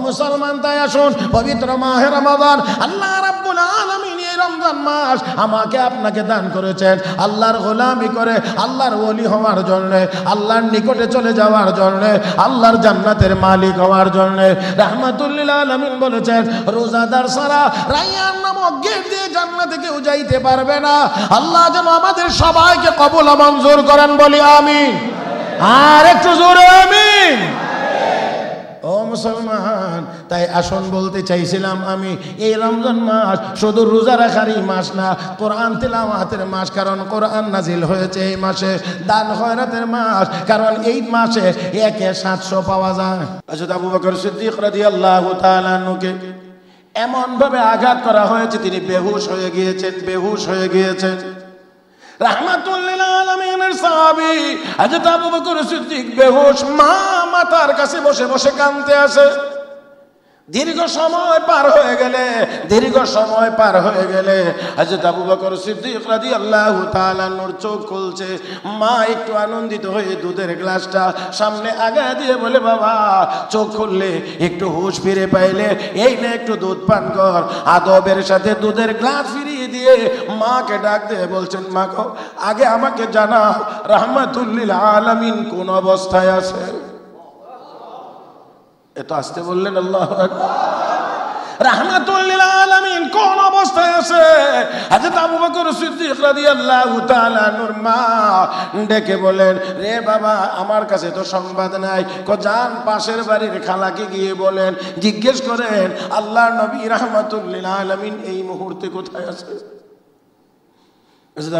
মুসলমান, তাই আসুন পবিত্র মাহে রমাদান, আল্লাহ রাব্বুল আলামিন এই রমজান মাস আমাকে আপনাকে দান করেছেন আল্লাহর গোলামি করে, আল্লাহর ওলি হওয়ার জন্য, আল্লাহর নিকটে চলে যাওয়ার জন্য, আল্লাহর জান্নাতের মালিক হওয়ার জন্য। রাহমাতুল লিল আলামিন বলেছেন, রোজাদার ছাড়া রায়্যান নামক গেট দিয়ে জান্নাতে কেউ যাইতে পারবে না। আল্লাহ যেন আমাদের সবাইকে কবুল ও মঞ্জুর করেন, বলি আমিন। আর একটু জোরে আমিন। ও মুসলমান, তাই আসুন বলতে চাইছিলাম আমি, এই রমজান মাস শুধু রোজা রাখারই মাস না, কোরআন তিলাওয়াতের মাস, কারণ কোরআন নাজিল হয়েছে এই মাসে। দান খয়রাতের মাস, কারণ এই মাসে 1/700 পাওয়া যায়। হযরত আবু বকর সিদ্দিক রাদিয়াল্লাহু তাআলা আনহুকে এমন ভাবে আঘাত করা হয়েছে, তিনি বেহুশ হয়ে গিয়েছেন। রাহমাতুল লিল আলামিনের সাহাবী হযরত আবু বকর সিদ্দিক বেহুশ, মা মাতার কাছে বসে বসে কাঁদতে আসে। দীর্ঘ সময় পার হয়ে গেলে হযরত আবু বকর সিদ্দিক রাদিয়াল্লাহু তাআলা নূর চোখ খুলছে। মা একটু আনন্দিত হয়ে দুধের গ্লাসটা সামনে আগায় দিয়ে বলে, বাবা চোখ খুললে, একটু হুঁশ ফিরে পাইলে, এই না একটু দুধ পান কর। আদবের সাথে দুধের গ্লাস ফিরিয়ে দিয়ে মাকে ডাক দিয়ে বলছেন, মা গো, আগে আমাকে জানাও রাহমাতুল লিল আলামিন কোন অবস্থায় আছে। এত আসতে বললেন, আল্লাহু আকবার। রাহমাতুল লিল আলামিন কোন অবস্থায় আছে? হযরত আবু বকর সিদ্দিক রাদিয়াল্লাহু তাআলা নূর মা ডেকে বলেন, রে বাবা, আমার কাছে তো সংবাদ নাই। যান পাশের বাড়ির খালাকে গিয়ে বলেন, জিজ্ঞেস করেন আল্লাহর নবী রাহমাতুল লিল আলামিন এই মুহূর্তে কোথায় আছে।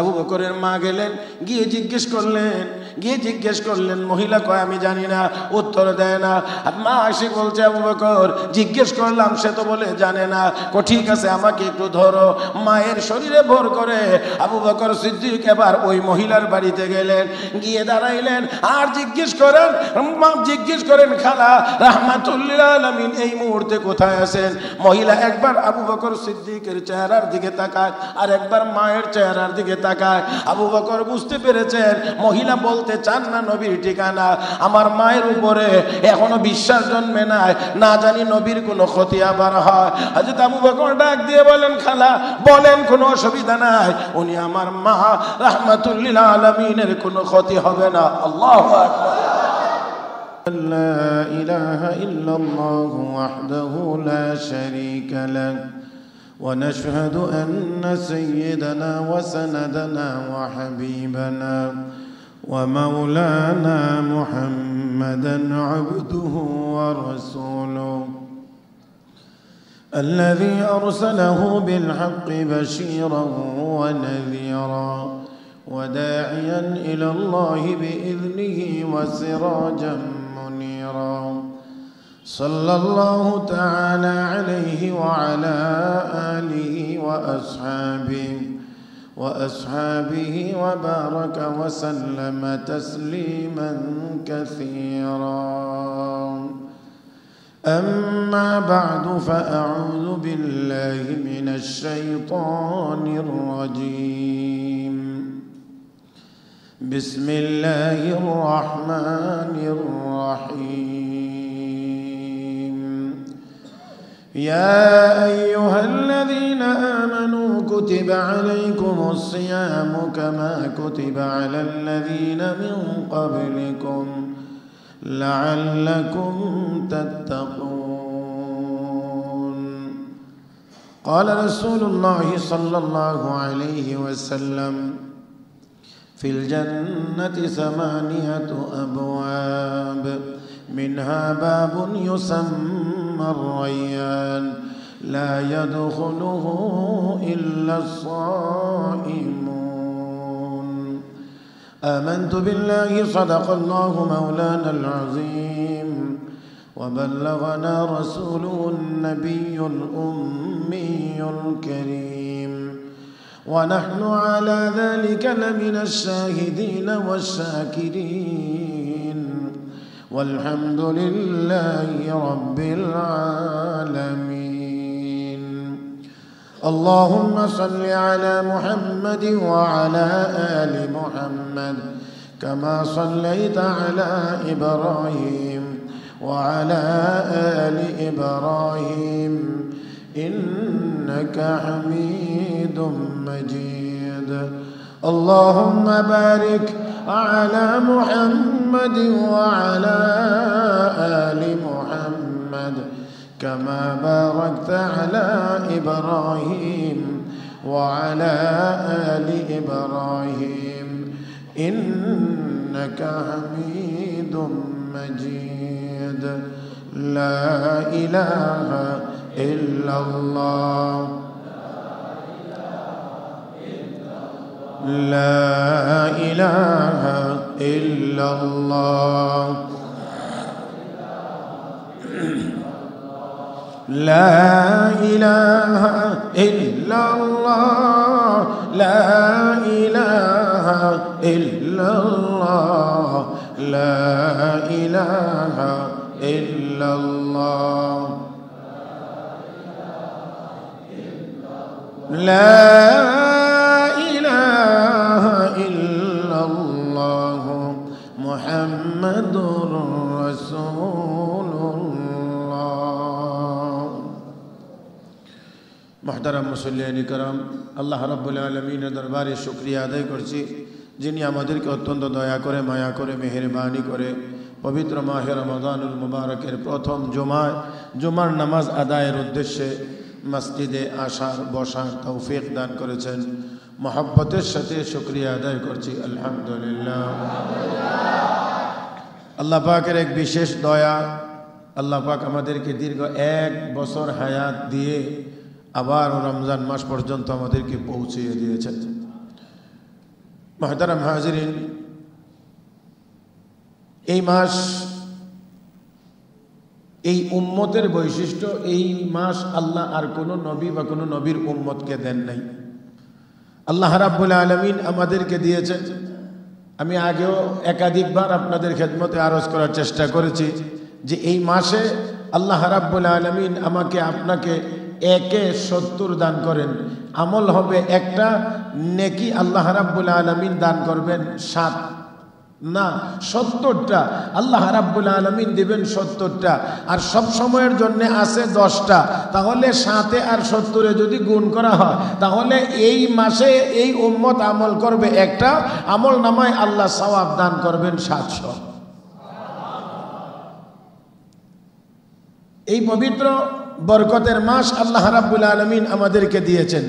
আবু বকরের মা গেলেন, গিয়ে জিজ্ঞেস করলেন। মহিলা কয়, আমি জানি না, উত্তর দেয় না। মা এসে বলছে, আবু বকর জিজ্ঞেস করলাম, সে তো বলে জানে না। ঠিক আছে, আমাকে একটু ধরো। মায়ের শরীরে ভর করে আবু বকর সিদ্দিক এবার ওই মহিলার বাড়িতে গেলেন, গিয়ে দাঁড়াইলেন আর জিজ্ঞেস করেন খালা রাহমাতুল লিল আলামিন এই মুহূর্তে কোথায় আছেন। মহিলা একবার আবু বকর সিদ্দিকের চেহারার দিকে তাকায়, আর একবার মায়ের চেহারার দিকে তাকায়। আবু বকর বুঝতে পেরেছেন মহিলা বলতে চান না নবীর ঠিকানা। আমার মায়ের উপরে এখনো বিশ্বাস জন্মে নাই, না জানি নবীর কোনো ক্ষতি আবার হয়। হযরত আবু বকর ডাক দিয়ে বলেন, খালা বলেন, কোনো অসুবিধা নাই, উনি আমার মা, রাহমাতুল লিল আলামিনের কোনো ক্ষতি হবে না। আল্লাহু আকবার। লা ইলাহা ইল্লাল্লাহু ওয়াহদাহু লা শারীকা লাহু ونشهد أن سيدنا وسندنا وحبيبنا ومولانا محمدا عبده ورسوله الذي أرسله بالحق بشيرا ونذيرا وداعيا إلى الله بإذنه وسراجا منيرا صلى الله تعالى عليه وعلى آله وأصحابه وبارك وسلم تسليما كثيرا. أما بعد، فأعوذ بالله من الشيطان الرجيم. بسم الله الرحمن الرحيم. يا أيها الذين آمنوا كتب عليكم الصيام كما كتب على الذين من قبلكم لعلكم تتقون. قال رسول الله صلى الله عليه وسلم: في الجنة 8 أبواب، منها باب يسمى الريان، لا يدخله إلا الصائمون. آمنت بالله، صدق الله مولانا العظيم، وبلغنا رسوله النبي الأمي الكريم، ونحن على ذلك لمن الشاهدين والشاكرين، والحمد لله رب العالمين. اللهم صل على محمد وعلى آل محمد كما صليت على إبراهيم وعلى آل إبراهيم إنك حميد مجيد اللهم بارك على محمد وعلى آل محمد كما باركت على إبراهيم وعلى آل إبراهيم إنك حميد مجيد لا إله إلا الله لا إله إلا الله لا إله إلا الله لا إله إلا الله لا إله إلا الله لا إله إلا الله محمد رسول الله محترم মুসল্লিয়ান کرام আল্লাহ রাব্বুল আলামিনের দরবারে শুকরিয়া আদায় করছি যিনি আমাদেরকে অত্যন্ত দয়া করে মায়া করে মেহেরবানি করে পবিত্র মাহে রমাদানুল মুবারকের প্রথম জুমার নামাজ আদায়ের উদ্দেশ্যে মসজিদে আসার বসার তৌফিক দান করেছেন মহব্বতের সাথে শুকরিয়া আদায় করছি আলহামদুলিল্লাহ আল্লাহ পাকের এক বিশেষ দয়া আল্লাহ পাক আমাদেরকে দীর্ঘ 1 বছর হায়াত দিয়ে আবার রমজান মাস পর্যন্ত আমাদেরকে পৌঁছিয়ে দিয়েছেন মুহতারাম হাজিরিন এই মাস এই উম্মতের বৈশিষ্ট্য এই মাস আল্লাহ আর কোনো নবী বা কোনো নবীর উম্মতকে দেন নাই আল্লাহ রাব্বুল আলামিন আমাদেরকে দিয়েছেন আমি আগেও একাধিকবার আপনাদের খেদমতে আরজ করার চেষ্টা করেছি যে এই মাসে আল্লাহ রাব্বুল আলামিন আমাকে আপনাকে 1-70 দান করেন আমল হবে একটা নেকি আল্লাহ রাব্বুল আলামিন দান করবেন 7 না 70টা আল্লাহ রাব্বুল আলামিন দিবেন 70টা আর সব সময়ের জন্য আছে 10টা তাহলে 7 আর 70 যদি গুণ করা হয় তাহলে এই মাসে এই উম্মত আমল করবে একটা আমল নামায় আল্লাহ সওয়াব দান করবেন 700 এই পবিত্র বরকতের মাস আল্লাহ রাব্বুল আলামিন আমাদেরকে দিয়েছেন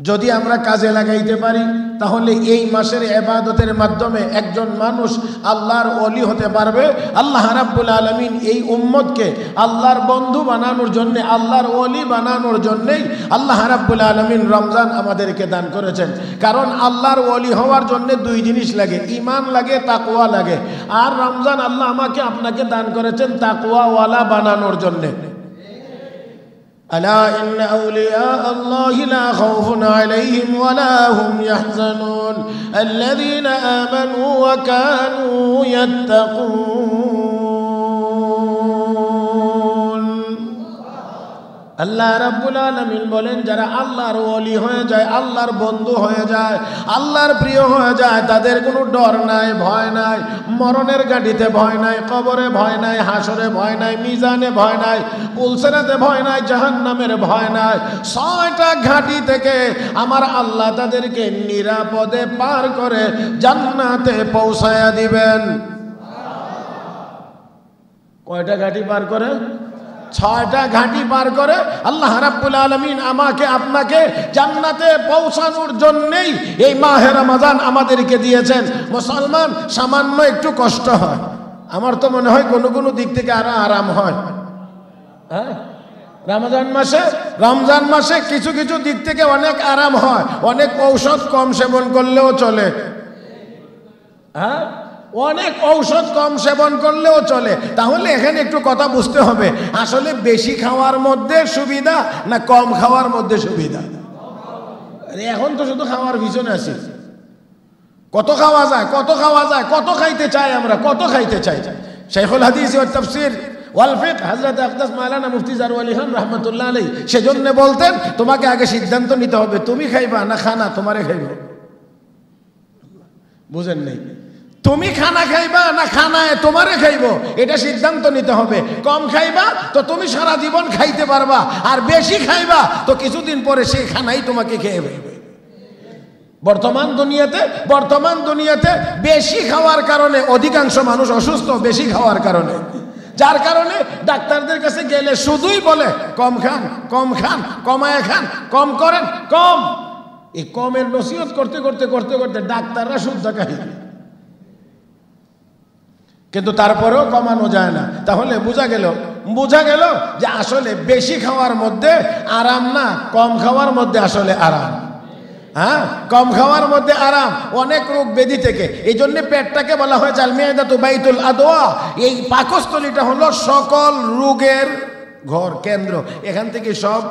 যদি আমরা কাজে লাগাইতে পারি তাহলে এই মাসের ইবাদতের মাধ্যমে একজন মানুষ আল্লাহর ওলি হতে পারবে আল্লাহ রাব্বুল আলামিন এই উম্মতকে আল্লাহর বন্ধু বানানোর জন্য আল্লাহর ওলি বানানোর জন্যই আল্লাহ রাব্বুল আলামিন রমজান আমাদেরকে দান করেছেন কারণ আল্লাহর ওলি হওয়ার জন্য 2 জিনিস লাগে ঈমান লাগে তাকওয়া লাগে আর রমজান আল্লাহ আমাকে আপনাকে দান করেছেন তাকওয়াওয়ালা বানানোর জন্য ألا إن أولياء الله لا خوف عليهم ولا هم يحزنون الذين آمنوا وكانوا يتقون আল্লাহ রাব্বুল আলামিন বলেন যারা আল্লাহর ওলি হয়ে যায় আল্লাহর বন্ধু হয়ে যায় আল্লাহর প্রিয় হয়ে যায় তাদের কোনো ডর নাই ভয় নাই মরণের গাড়িতে ভয় নাই কবরে ভয় নাই হাসরে ভয় নাই মিজানে ভয় নাই পুলসিরাতে ভয় নাই জাহান্নামের ভয় নাই 6টা ঘাটি থেকে আমার আল্লাহ তাদেরকে নিরাপদে পার করে জান্নাতে পৌঁছায়া দিবেন কয়টা ঘাটি পার করে 6টা ঘাটি পার করে আল্লাহ রাব্বুল আলামিন আমাকে আপনাকে জান্নাতে পৌঁছানোর জন্যই এই মাহে রমাদান আমাদেরকে দিয়েছেন মুসলমান সামান্য একটু কষ্ট হয় আমার তো মনে হয় কোন দিক থেকে আরো আরাম হয় হ্যাঁ রমজান মাসে কিছু কিছু দিক থেকে অনেক আরাম হয় অনেক ঔষধ কম সেবন করলেও চলে হ্যাঁ অনেক ঔষধ কম সেবন করলেও চলে তাহলে এখানে একটু কথা বুঝতে হবে আসলে বেশি খাওয়ার মধ্যে সুবিধা না কম খাওয়ার মধ্যে সুবিধা এখন তো শুধু খাওয়ার পিছনে আছি কত খাওয়া যায় কত খাইতে চাই আমরা কত খাইতে চাই শাইখুল হাদিস ওয়াত তাফসীর ওয়াল ফিকহ হযরত আকদাস মাওলানা মুফতি জারওয়াল খান রাহমাতুল্লাহ আলাইহি সেজন্য বলতেন তোমাকে আগে সিদ্ধান্ত নিতে হবে তুমি খাইবা না খানা তোমারে খাইবো বুঝেন নাই তুমি খানা খাইবা না খানায় তোমারে খাইবো, এটা সিদ্ধান্ত নিতে হবে। কম খাইবা তো তুমি সারা জীবন খাইতে পারবা, আর বেশি খাইবা তো কিছুদিন পরে সেই খানাই তোমাকে খেয়ে ফেলবে। বর্তমান দুনিয়াতে বেশি খাওয়ার কারণে অধিকাংশ মানুষ অসুস্থ, বেশি খাওয়ার কারণে। যার কারণে ডাক্তারদের কাছে গেলে শুধুই বলে কম খান, কম খান, কমায় খান, কম করেন, কম। এই কমের নসিহত করতে করতে করতে করতে ডাক্তাররা শুদ্ধ খাই, কিন্তু তারপরেও কমানো যায় না। তাহলে বোঝা গেল যে আসলে বেশি খাওয়ার মধ্যে আরাম না, কম খাওয়ার মধ্যে আসলে আরাম। হ্যাঁ, কম খাওয়ার মধ্যে আরাম অনেক রোগ ব্যাধি থেকে। এই জন্য পেটটাকে বলা হয় আল মিয়াদাতু বাইতুল আদওয়া। এই পাকস্থলীটা হলো সকল রোগের ঘর, কেন্দ্র। এখান থেকে সব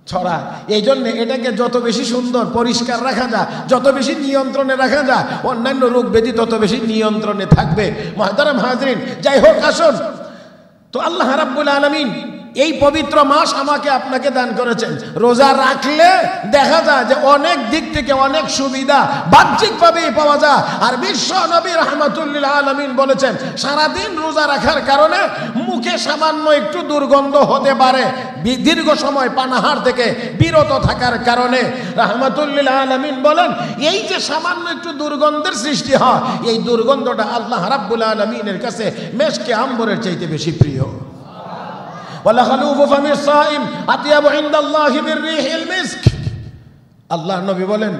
ছড়া। এই জন্য এটাকে যত বেশি সুন্দর পরিষ্কার রাখা যায়, যত বেশি নিয়ন্ত্রণে রাখা যায়, অন্যান্য রোগ ব্যাধি তত বেশি নিয়ন্ত্রণে থাকবে। মুহতারাম হাজরিন, যাই হোক, আসুন তো আল্লাহ রাব্বুল আলামিন এই পবিত্র মাস আমাকে আপনাকে দান করেছেন। রোজা রাখলে দেখা যায় যে অনেক দিক থেকে অনেক সুবিধা বাহ্যিকভাবেই পাওয়া যায়। আর বিশ্ব নবী রাহমাতুল লিল আলামিন বলেছেন, সারাদিন রোজা রাখার কারণে মুখে সামান্য একটু দুর্গন্ধ হতে পারে, দীর্ঘ সময় পানাহার থেকে বিরত থাকার কারণে। রাহমাতুল লিল আলামিন বলেন, এই যে সামান্য একটু দুর্গন্ধের সৃষ্টি হয়, এই দুর্গন্ধটা আল্লাহ রাব্বুল আলামিনের কাছে মেশকে আম্বরের চাইতে বেশি প্রিয়। আল্লাহ নবী বলেন,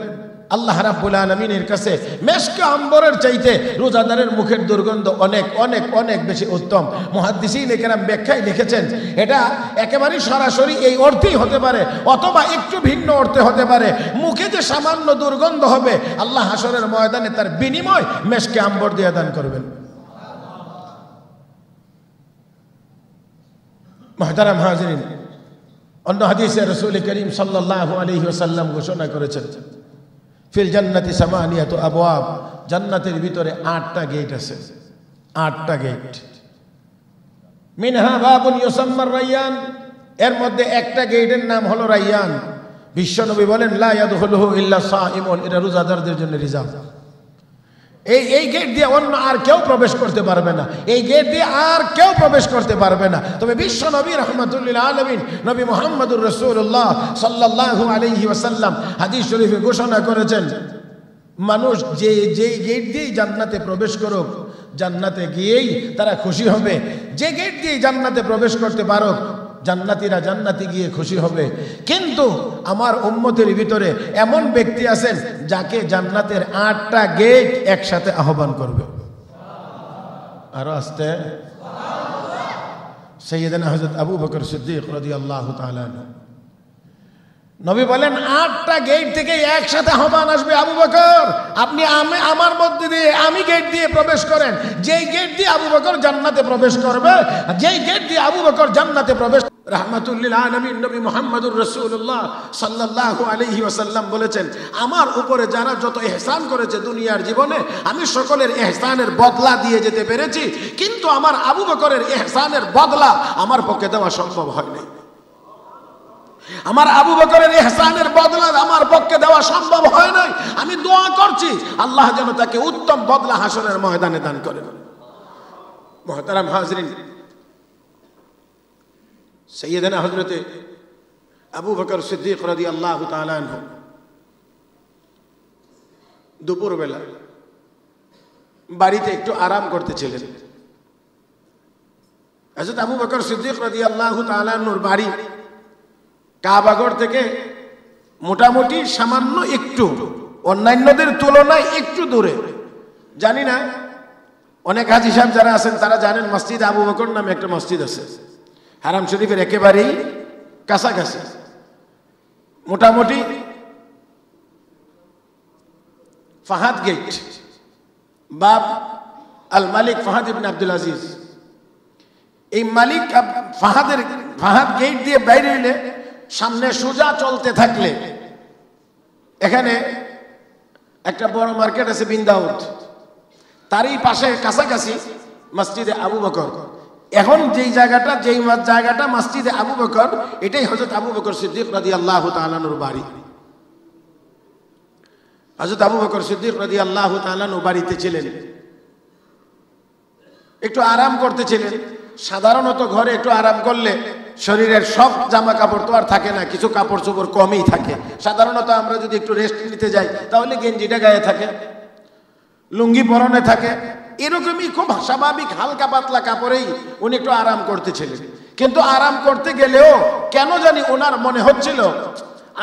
আল্লাহ রাব্বুল আলামিনের কাছে মেশকে আম্বরের চাইতে রোজাদারের মুখের দুর্গন্ধ অনেক অনেক অনেক বেশি উত্তম। মুহাদ্দিসিন কেরাম ব্যাখ্যায় লিখেছেন, এটা একেবারেই সরাসরি এই অর্থেই হতে পারে, অথবা একটু ভিন্ন অর্থে হতে পারে। মুখে যে সামান্য দুর্গন্ধ হবে, আল্লাহ হাসরের ময়দানে তার বিনিময় মেশকে আম্বর দিয়ে দান করবেন। মুহতারাম হাজিরিন, অন্য হাদিসে রাসূল করিম সাল্লাল্লাহু আলাইহি ওয়াসাল্লাম ঘোষণা করেছেন, ফিল জান্নাতি সামানিয়াতু আবওয়াব, জান্নাতের ভিতরে 8টা গেট আছে, 8টা গেট। মিনহা বাবুন ইউসাম্মা রায়্যান, এর মধ্যে একটা গেটের নাম হলো রায়্যান। বিশ্বনবী বলেন, লা ইয়াদখুলুহু ইল্লা সাইমুন, এটা রোজাদারদের জন্য রিজার্ভ। এই গেট দিয়ে অন্য আর কেউ প্রবেশ করতে পারবে না, এই গেট দিয়ে আর কেউ প্রবেশ করতে পারবে না। তবে বিশ্ব নবী রাহমাতুল লিল আলামিন নবী মুহাম্মদুর রাসূলুল্লাহ সাল্লাল্লাহু আলাইহি ওয়াসাল্লাম হাদিস শরীফে ঘোষণা করেছেন, মানুষ যেই গেট দিয়েই জান্নাতে প্রবেশ করুক, জান্নাতে গিয়েই তারা খুশি হবে। যে গেট দিয়েই জান্নাতে প্রবেশ করতে পারো, জান্নাতীরা জান্নাতে গিয়ে খুশি হবে। কিন্তু আমার উম্মতের ভিতরে এমন ব্যক্তি আছেন যাকে জান্নাতের 8টা গেট একসাথে আহ্বান করবে। আরো আসতে সাইয়েদনা হযরত আবু বকর সিদ্দিক রাদিয়াল্লাহু তাআলা আনহু, নবী বলেন 8টা গেট থেকে একসাথে আহ্বান আসবে, আবু বকর আপনি আমার মধ্যে দিয়ে আমি গেট দিয়ে প্রবেশ করেন। যেই গেট দিয়ে আবু বকর জান্নাতে প্রবেশ করবে, যেই গেট দিয়ে আবু বকর জান্নাতে প্রবেশ, রাহমাতুল লিল আলামিন নবী মুহাম্মদুর রাসূলুল্লাহ সাল্লাল্লাহু আলাইহি ওয়াসাল্লাম বলেছেন, আমার উপরে যারা যত ইহসান করেছে দুনিয়ার জীবনে, আমি সকলের ইহসানের বদলা দিয়ে যেতে পেরেছি, কিন্তু আমার আবু বকরের ইহসানের বদলা আমার পক্ষে দেওয়া সম্ভব হয়নি। আমার আবু বকরের ইহসানের বদলা আমার পক্ষে দেওয়া সম্ভব হয় নাই। আমি দোয়া করছি আল্লাহ যেন তাকে উত্তম বদলা হাসরের ময়দানে দান করেন। মুহতারাম হাজরিন, সাইয়েদনা হযরতে আবু বকর সিদ্দিক রাদিয়াল্লাহু তাআলা আনহু দুপুরবেলা বাড়িতে একটু আরাম করতেছিলেন। হযরত আবু বকর সিদ্দিক রাদিয়াল্লাহু তাআলা আনহুর বাড়ি কাবাগর থেকে মোটামুটি সামান্য একটু, অন্যান্যদের তুলনায় একটু দূরে। জানি না অনেক হাজী সাহেব যারা আছেন তারা জানেন, মসজিদ আবু বকর নামে একটা মসজিদ আছে হারাম শরীফের একেবারেই কাছাকাছি। মোটামুটি ফাহাদ গেট, বাব আল মালিক ফাহাদ ইবনে আব্দুল আজিজ, এই মালিক ফাহাদ গেট দিয়ে বাইরে এলে সামনে সোজা চলতে থাকলে এখানে একটা বড় মার্কেট আছে বিন্দাউদ, তারই পাশে কাছাকাছি মসজিদে আবু বকর। এখন যেই জায়গাটা মসজিদে আবু বকর, এটাই হযরত আবু বকর সিদ্দিক রাদিয়াল্লাহু তাআলা আনহুর বাড়ি। হযরত আবু বকর সিদ্দিক রাদিয়াল্লাহু তাআলা বাড়িতে ছিলেন, একটু আরাম করতেছিলেন। সাধারণত ঘরে একটু আরাম করলে শরীরের সব জামা কাপড় তো আর থাকে না, কিছু কাপড় চোপড় কমই থাকে। সাধারণত আমরা যদি একটু রেস্ট নিতে যাই তাহলে গেঞ্জিটা গায়ে থাকে, লুঙ্গি পরনে থাকে, এরকমই খুব স্বাভাবিক হালকা পাতলা কাপড়েই উনি একটু আরাম করতেছিলেন। কিন্তু আরাম করতে গেলেও কেন জানি ওনার মনে হচ্ছিল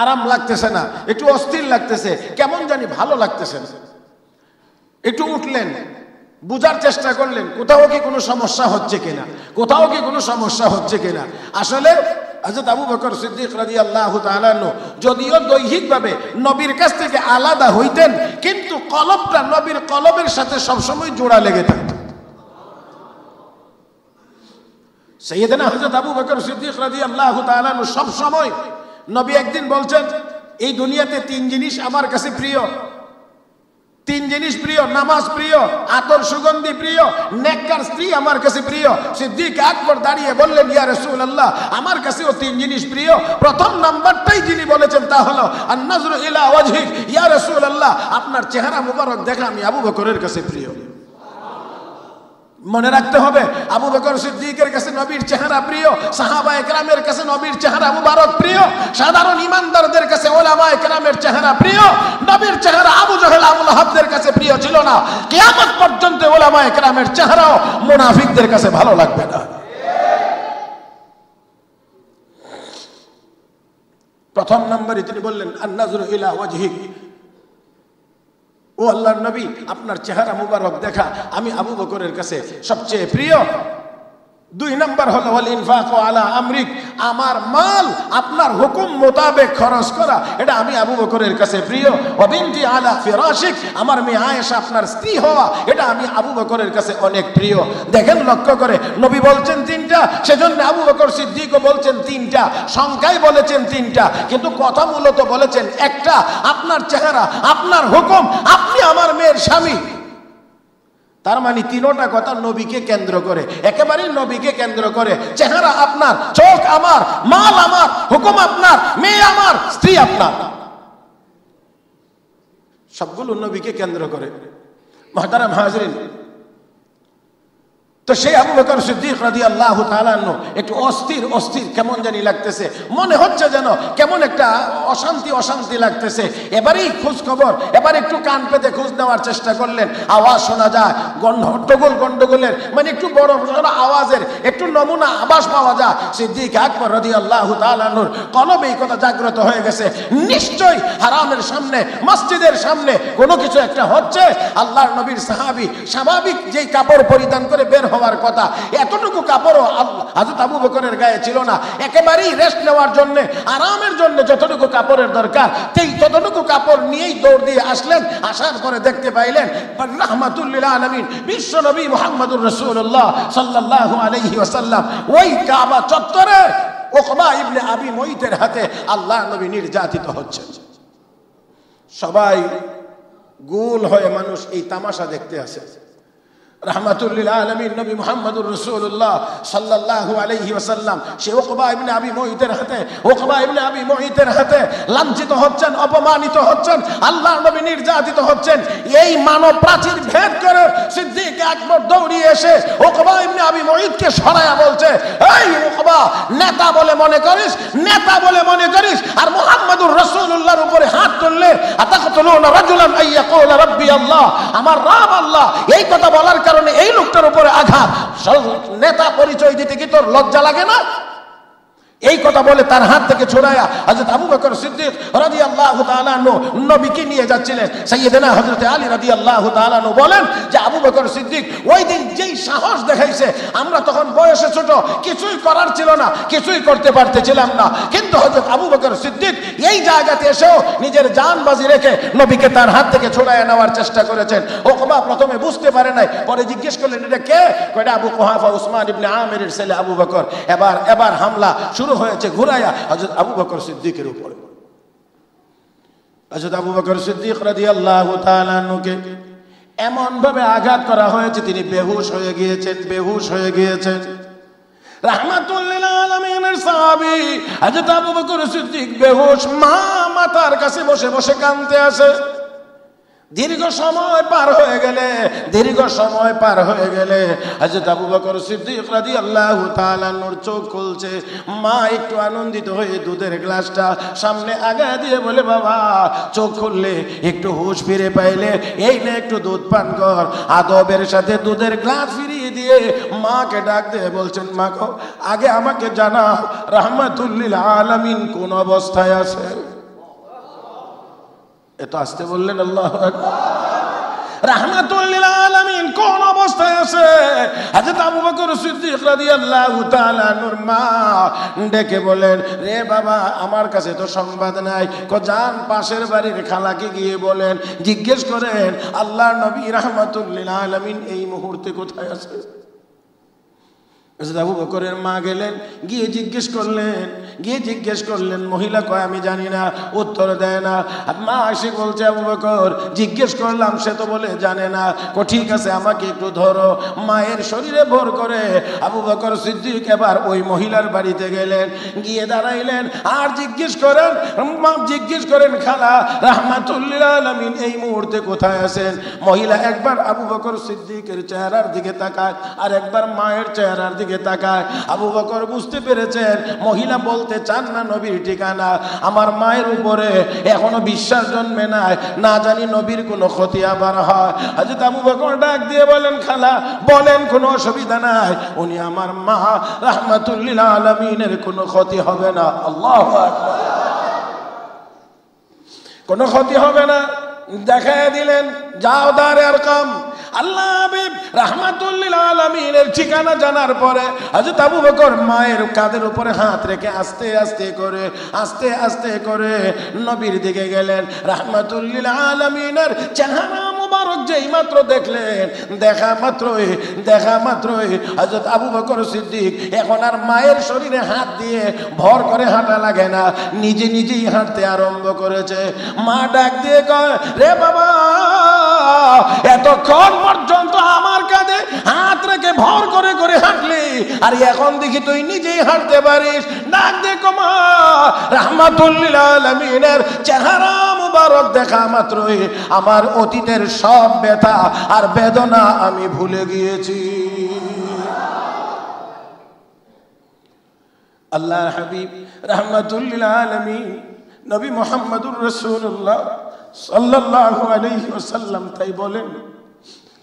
আরাম লাগতেছে না, একটু অস্থির লাগতেছে, কেমন জানি ভালো লাগতেছে না। একটু উঠলেন, বুঝার চেষ্টা করলেন কোথাও কি কোনো সমস্যা হচ্ছে কিনা, কোথাও কি কোনো সমস্যা হচ্ছে কিনা। আসলে হযরত আবু বকর সিদ্দিক রাদিয়াল্লাহু তাআলা যদিও দৈহিকভাবে নবীর কাছ থেকে আলাদা হইতেন, কিন্তু কলবটা নবীর কলবের সাথে সবসময় জোড়া লেগে থাকত। সাইয়েদনা হযরত আবু বকর সিদ্দিক রাদিয়াল্লাহু তাআলা সব সময়, নবী একদিন বলছেন এই দুনিয়াতে তিন জিনিস আমার কাছে প্রিয়, তিন জিনিস প্রিয়, নামাজ প্রিয়, আতর সুগন্ধি প্রিয়, নেককার স্ত্রী আমার কাছে প্রিয়। সিদ্দিক আকবর দাঁড়িয়ে বললেন, ইয়া রাসূলুল্লাহ, আমার কাছেও তিন জিনিস প্রিয়। প্রথম নাম্বারটাই যিনি বলেছেন তা হলো আন-নাজরু ইলা ওয়াজহিক, ইয়া রাসূলুল্লাহ, আপনার চেহারা মুবারক দেখা আমি আবু বকরের কাছে প্রিয়। মনে রাখতে হবে, আবু বকর সিদ্দিকের কাছে নবীর চেহারা প্রিয়, সাহাবায়ে কেরামের কাছে নবীর চেহারা মুবারক প্রিয়, সাধারণ ইমানদারদের কাছে উলামায়ে কেরামের চেহারা প্রিয়। নবীর চেহারা আবু জহেল আবু লাহাবদের কাছে প্রিয় ছিল না, কিয়ামত পর্যন্ত উলামায়ে কেরামের চেহারাও মুনাফিকদের কাছে ভালো লাগবে না। প্রথম নম্বরে তিনি বললেন আন-নাজরু ইলা ওয়াজহিক, ও আল্লাহর নবী, আপনার চেহারা মুবারক দেখা আমি আবু বকরের কাছে সবচেয়ে প্রিয়। দুই নাম্বার হলো ওয়াল ইনফাকু আলা আমরিক, আমার মাল আপনার হুকুম মোতাবেক খরচ করা, এটা আমি আবু বকরের কাছে প্রিয়। ওয়া বিনতি আলা ফিরাশিক, আমার মেয়ে আয়েশা আপনার স্ত্রী হওয়া, এটা আমি আবু বকরের কাছে অনেক প্রিয়। দেখেন লক্ষ্য করে, নবী বলছেন তিনটা, সেজন্য আবু বকর সিদ্দিকও বলছেন তিনটা, সংখ্যায় বলেছেন তিনটা, কিন্তু কথা মূলত বলেছেন একটা, আপনার চেহারা, আপনার হুকুম, আপনি আমার মেয়ের স্বামী। তার মানে তিনোটা কথা নবীকে কেন্দ্র করে, একেবারেই নবীকে কেন্দ্র করে। চেহারা আপনার, চোখ আমার, মাল আমার, হুকুম আপনার, মেয়ে আমার, স্ত্রী আপনার, সবগুলো নবীকে কেন্দ্র করে। মুহতারাম হাজরিন, তো সেই আবু বকর সিদ্দিক রাদিয়াল্লাহু তাআলা একটু অস্থির অস্থির কেমন জানি লাগতেছে, মনে হচ্ছে যেন কেমন একটা অশান্তি অশান্তি লাগতেছে। এবারেই খোঁজ খবর, এবার একটু কান পেতে খোঁজ নেওয়ার চেষ্টা করলেন, আওয়াজ শোনা যায়, গন্ডগোলের মানে একটু বড় বড় আওয়াজের একটু নমুনা আভাস পাওয়া যায়। সিদ্দিক আকবর রাদিয়াল্লাহু তাআলা কলবে এই কথা জাগ্রত হয়ে গেছে, নিশ্চয়ই হারামের সামনে, মসজিদের সামনে কোনো কিছু একটা হচ্ছে। আল্লাহর নবীর সাহাবী স্বাভাবিক যেই কাপড় পরিধান করে বের হওয়ার কথা, এতটুকু কাপড়ও হযরত আবু বকরের গায়ে ছিল না। একেবারেই রেস্ট নেওয়ার জন্য, আরামের জন্য যতটুকু কাপড়ের দরকার ততটুকু কাপড় নিয়েই দৌড় দিয়ে আসলেন। আসার পরে দেখতে পাইলেন রাহমাতুল লিল আলামিন বিশ্ব নবী মুহাম্মদুর রাসূলুল্লাহ সাল্লাল্লাহু আলাইহি ওয়াসাল্লাম ওই কাবা চত্বরে উকবা ইবনে আবি মুইতের হাতে আল্লাহর নবী নির্যাতিত হচ্ছেন। সবাই গোল হয়ে মানুষ এই তামাশা দেখতে আসে। রাহমাতুল লিল আলামিন নবী মুহাম্মদুর রাসূলুল্লাহ সাল্লাল্লাহু আলাইহি ওয়াসাল্লাম সে উকবা ইবনে আবি মুইতের হাতে লাঞ্ছিত হচ্ছেন, অপমানিত হচ্ছেন, আল্লাহর নবী নির্যাতিত হচ্ছেন। এই মানব প্রাচীর ভেদ করে সিদ্দিক আকবর দৌড়িয়ে এসে উকবা ইবনে আবি মুইতকে সরায়া বলছে, এই উকবা, নেতা বলে মনে করিস, নেতা বলে মনে করিস, আর মুহাম্মদুর রাসূলুল্লাহর উপরে হাত তুললে আতাকতুলুনা রাজুলান আইয়াকুলা রাব্বি আল্লাহ, আমার রব আল্লাহ, এই কথা বলার কারণে এই লোকটার উপরে আঘাত। নেতা পরিচয় দিতে কি তোর লজ্জা লাগে না? এই কথা বলে তার হাত থেকে ছড়ায়া হযরত আবু বকর সিদ্দিক রাদিয়াল্লাহু তাআলা নবীকে নিয়ে যাচ্ছিলেন। সাইয়েদনা হযরত আলী রাদিয়াল্লাহু তাআলা বলেন যে আবু বকর সিদ্দিক ওই দিন যেই সাহস দেখাইছে, আমরা তখন বয়সে ছোট, কিছুই করার ছিল না, কিছুই করতে পারতেছিলাম না, কিন্তু হযরত আবু বকর সিদ্দিক এই জায়গাতে এসেও নিজের জান বাজি রেখে নবীকে তার হাত থেকে ছড়ায়া নেওয়ার চেষ্টা করেছেন। উকবা প্রথমে বুঝতে পারে নাই, পরে জিজ্ঞেস করলেন এটা কে? কয়টা আবু কুহাফা উসমান ইবনে আমিরের ছেলে আবু বকর। এবার হামলা শুরু হয়েছে ঘুরাইয়া হযরত আবু বকর সিদ্দিকের উপরে। হযরত আবু বকর সিদ্দিক রাদিয়াল্লাহু তাআলা আনহুকে এমন ভাবে আঘাত করা হয়েছে তিনি বেহুশ হয়ে গিয়েছেন। রাহমাতুল লিল আলামিনের সাহাবী হযরত আবু বকর সিদ্দিক বেহুশ, মা মাতার কাছে বসে বসে কাঁদতে আসে। দীর্ঘ সময় পার হয়ে গেলে হযরত আবু বকর সিদ্দিক রাদিয়াল্লাহু তাআলা নূর চোখ খুলছে। মা একটু আনন্দিত হয়ে দুধের গ্লাসটা সামনে আগায় দিয়ে বলে, বাবা চোখ খুললে, একটু হুঁশ ফিরে পাইলে, এই নে একটু দুধ পান কর। আদবের সাথে দুধের গ্লাস ফিরিয়ে দিয়ে মাকে ডাক দিয়ে বলছেন, মা গো, আগে আমাকে জানাও রাহমাতুল লিল আলামিন কোন অবস্থায় আছে? এত আসতে বললেন আল্লাহু আকবার। রাহমাতুল লিল আলামিন কোন অবস্থায় আছে? হযরত আবু বকর সিদ্দিক রাদিয়াল্লাহু তাআলা আনহুর মা ডেকে বলেন, রে বাবা, আমার কাছে তো সংবাদ নাই। যান পাশের বাড়ির খালাকে গিয়ে বলেন, জিজ্ঞেস করেন আল্লাহর নবী রাহমাতুল লিল আলামিন এই মুহূর্তে কোথায় আছে। আবু বকরের মা গেলেন, গিয়ে জিজ্ঞেস করলেন। মহিলা কয়, আমি জানি না, উত্তর দেয় না। মা এসে বলছে, আবু বকর জিজ্ঞেস করলাম, সে তো বলে জানে না। ঠিক আছে, আমাকে একটু ধরো। মায়ের শরীরে ভর করে আবু বকর সিদ্দিক এবার ওই মহিলার বাড়িতে গেলেন, গিয়ে দাঁড়াইলেন আর জিজ্ঞেস করেন খালা রাহমাতুল লিল আলামিন এই মুহূর্তে কোথায় আছেন? মহিলা একবার আবু বকর সিদ্দিকের চেহারার দিকে তাকায় আর একবার মায়ের চেহারার দিকে তাকায়। আবু বকর বুঝতে পেরেছেন মহিলা বলতে চান না নবীর ঠিকানা। আমার মায়ের উপরে এখনো বিশ্বাস জন্মে নাই, না জানি নবীর কোনো ক্ষতি আবার হয়। হযরত আবু বকর ডাক দিয়ে বলেন, খালা বলেন, কোনো অসুবিধা নাই, উনি আমার মা, রাহমাতুল লিল আলামিনের কোনো ক্ষতি হবে না। আল্লাহু আকবার। কোনো ক্ষতি হবে না। দেখায় দিলেন, যাও দারে আরকাম। আল্লাহ হাবিব রাহমাতুল লিল আলামিনের ঠিকানা জানার পরে হযরত আবু বকর মায়ের কাঁধের উপরে হাত রেখে আস্তে আস্তে করে নবীর দিকে গেলেন। রাহমাতুল লিল আলামিনের চেহারা মুবারক যেই মাত্র দেখলেন, দেখা মাত্রই হযরত আবু বকর সিদ্দিক এখন আর মায়ের শরীরে হাত দিয়ে ভর করে হাঁটা লাগে না, নিজেই হাঁটতে আরম্ভ করেছে। মা ডাক দিয়ে কয়, রে বাবা, এতক্ষণ পর্যন্ত আমার কাঁধে হাত রেখে ভর করে হাঁটলি, আর এখন দেখি তুই নিজেই হাঁটতে পারিস। ডাক দেখো মা, রাহমাতুল লিল আলামিনের চেহারা মুবারক দেখা মাত্রই আমার অতীতের সব ব্যথা আর বেদনা আমি ভুলে গিয়েছি। আল্লাহর হাবিব রাহমাতুল লিল আলামিন নবী মুহাম্মদুর রাসূলুল্লাহ সাল্লাল্লাহু আলাইহি ওয়াসাল্লাম তাই বলেন,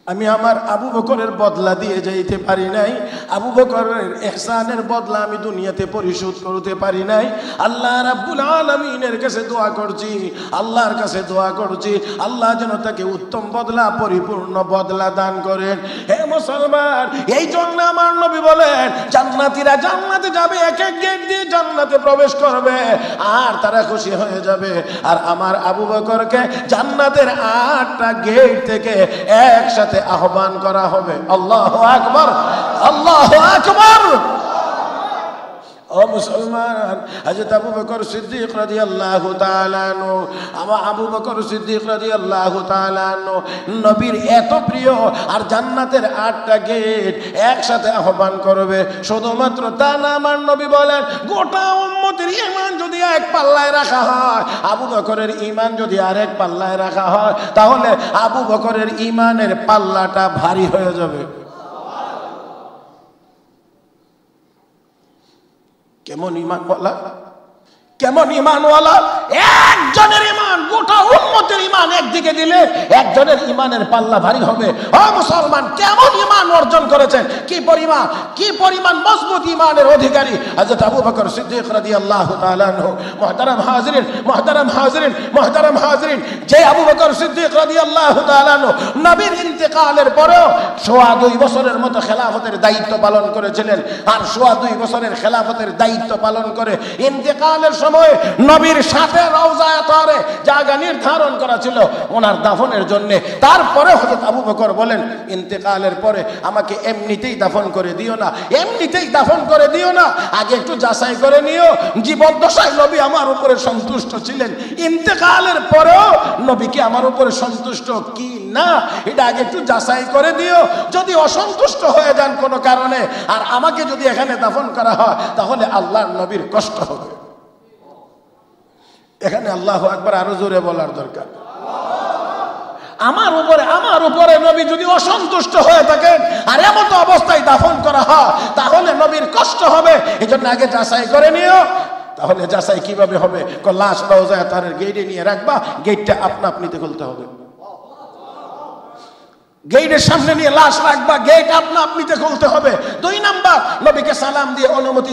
আমি আমার আবু বকরের বদলা দিয়ে যাইতে পারি নাই, আবু বকরের ইহসানের বদলা আমি দুনিয়াতে পরিশোধ করতে পারি নাই। আল্লাহ রাব্বুল আলামিনের কাছে দোয়া করছি, আল্লাহর কাছে দোয়া করছি, আল্লাহ যেন তাকে উত্তম বদলা, পরিপূর্ণ বদলা দান করেন। হে মুসলমান, এই জন্য আমার নবী বলেন, জান্নাতীরা জান্নাতে যাবে, এক এক গেট দিয়ে জান্নাতে প্রবেশ করবে আর তারা খুশি হয়ে যাবে। আর আমার আবু বকরকে জান্নাতের 8টা গেট থেকে একসাথে আহ্বান করা হবে। আল্লাহু আকবার, আল্লাহু আকবার। ও মুসলমান, হযরত আবু বকর সিদ্দিক রাদিয়াল্লাহু তাআলা আনহু, আবু বকর সিদ্দিক রাদিয়াল্লাহু তাআলা আনহু নবীর এত প্রিয়, আর জান্নাতের 8টা গেট একসাথে আহ্বান করবে। শুধুমাত্র তা না, আমার নবী বলেন, গোটা উম্মতের ঈমান যদি এক পাল্লায় রাখা হয়, আবু বকরের ঈমান যদি আরেক পাল্লায় রাখা হয়, তাহলে আবু বকরের ঈমানের পাল্লাটা ভারী হয়ে যাবে। কেমন ঈমানওয়ালা, একজনের ঈমান গোটা উম্মতের ঈমান একদিকে দিলে একজনের ঈমানের পাল্লা ভারী হবে। ও মুসলমান, কেমন ঈমান অর্জন করেছেন, কি পরিমাণ মজবুত ঈমানের অধিকারী হযরত আবু বকর সিদ্দিক রাদিয়াল্লাহু তাআলা আনহু। মুহতারাম হাজিরিন, যে আবু বকর সিদ্দিক রাদিয়াল্লাহু তাআলা আনহু নবীর ইন্তেকালের পরেও 2.5 বছরের মতো খেলাফতের দায়িত্ব পালন করেছিলেন, আর 2.5 বছরের খেলাফতের দায়িত্ব পালন করে ইন্তেকালের সময় নবীর সাথে রওজায়ে তারে জায়গা নির্ধারণ করা ছিল ওনার দাফনের জন্য। তারপরে হযরত আবু বকর বলেন, ইন্তেকালের পরে আমাকে এমনিতেই দাফন করে দিও না, আগে একটু যাচাই করে নিও জীবদ্দশায় নবী আমার উপরে সন্তুষ্ট ছিলেন, ইন্তেকালের পরেও নবী কি আমার উপরে সন্তুষ্ট কি না, এটা আগে একটু যাচাই করে দিও। যদি অসন্তুষ্ট হয়ে যান কোনো কারণে আর আমাকে যদি এখানে দাফন করা হয়, তাহলে আল্লাহর নবীর কষ্ট হবে। এখানে আল্লাহু আকবার আরো জোরে বলার দরকার। আমার উপরে নবী যদি অসন্তুষ্ট হয়ে থাকেন আর এমন অবস্থায় দাফন করা হয় তাহলে নবীর কষ্ট হবে। এই জন্য আগে যাচাই করে নিও। তাহলে যাচাই কিভাবে হবে? লাশ রওজায়ে তাহরির গেটে নিয়ে রাখবা, গেটটা আপনিতে খুলতে হবে। গেটের সামনে নিয়ে লাশ রাখবা, গেট আপনিতে খুলতে হবে। 2 নাম্বার, নবীকে সালাম দিয়ে অনুমতি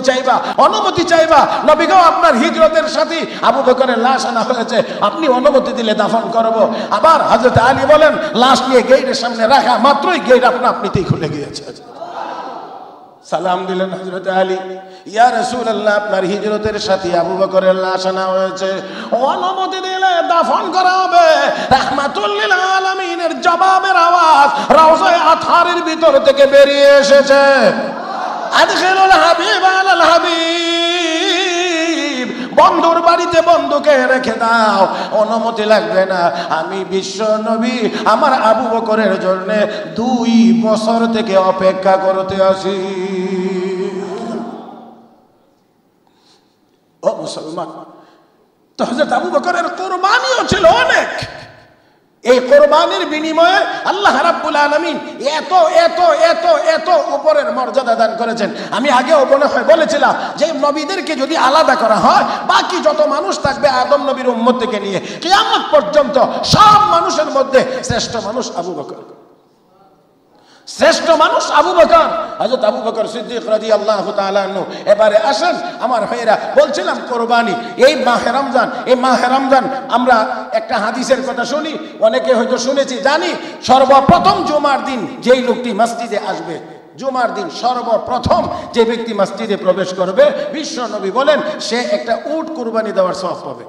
চাইবা। নবীকেও আপনার হিজরতের সাথী আবু বকরের লাশ আনা হয়েছে, আপনি অনুমতি দিলে দাফন করব। আবার হযরত আলী বলেন, লাশ নিয়ে গেটের সামনে রাখা মাত্রই গেট আপনিতেই খুলে গিয়েছে। সালাম দিলেন হযরত আলী, ইয়া রাসূলুল্লাহ, আপনার হিজরতের সাথী আবু বকরের লাশ আনা হয়েছে, অনুমতি দিলে দাফন করা হবে। রাহমাতুল লিল আলামিনের জবাবের আওয়াজ রওজায়ে আতহারের ভিতর থেকে বেরিয়ে এসেছে, আদখিলুল হাবিব আলাল হাবিব, বন্ধুর বাড়িতে বন্ধুকে রেখে দাও, অনুমতি লাগবে না। আমি বিশ্ব নবী আমার আবু বকরের জন্য 2 বছর থেকে অপেক্ষা করতে আসি। ও মুসলমান, তো হযরত আবু বকরের কুরবানিও ছিল অনেক। এই কোরবানির বিনিময়ে আল্লাহ রাব্বুল আলামিন এত এত এত এত উপরের মর্যাদা দান করেছেন। আমি আগেও মনে হয় বলেছিলাম যে নবীদেরকে যদি আলাদা করা হয়, বাকি যত মানুষ থাকবে আদম নবীর উম্মত থেকে নিয়ে কিয়ামত পর্যন্ত সব মানুষের মধ্যে শ্রেষ্ঠ মানুষ আবু বকর। হযরত আবু বকর সিদ্দিক রাদিয়াল্লাহু তাআলা আনহু। এবারে আসেন আমার ভাইরা, বলছিলাম কোরবানি, এই মাহে রমজান আমরা একটা হাদিসের কথা শুনি, অনেকে হয়তো শুনেছি জানি। সর্বপ্রথম জুমার দিন যেই লোকটি মসজিদে আসবে, জুমার দিন সর্বপ্রথম যে ব্যক্তি মসজিদে প্রবেশ করবে, বিশ্ব নবী বলেন সে একটা উট কুরবানি দেওয়ার সওয়াব পাবে।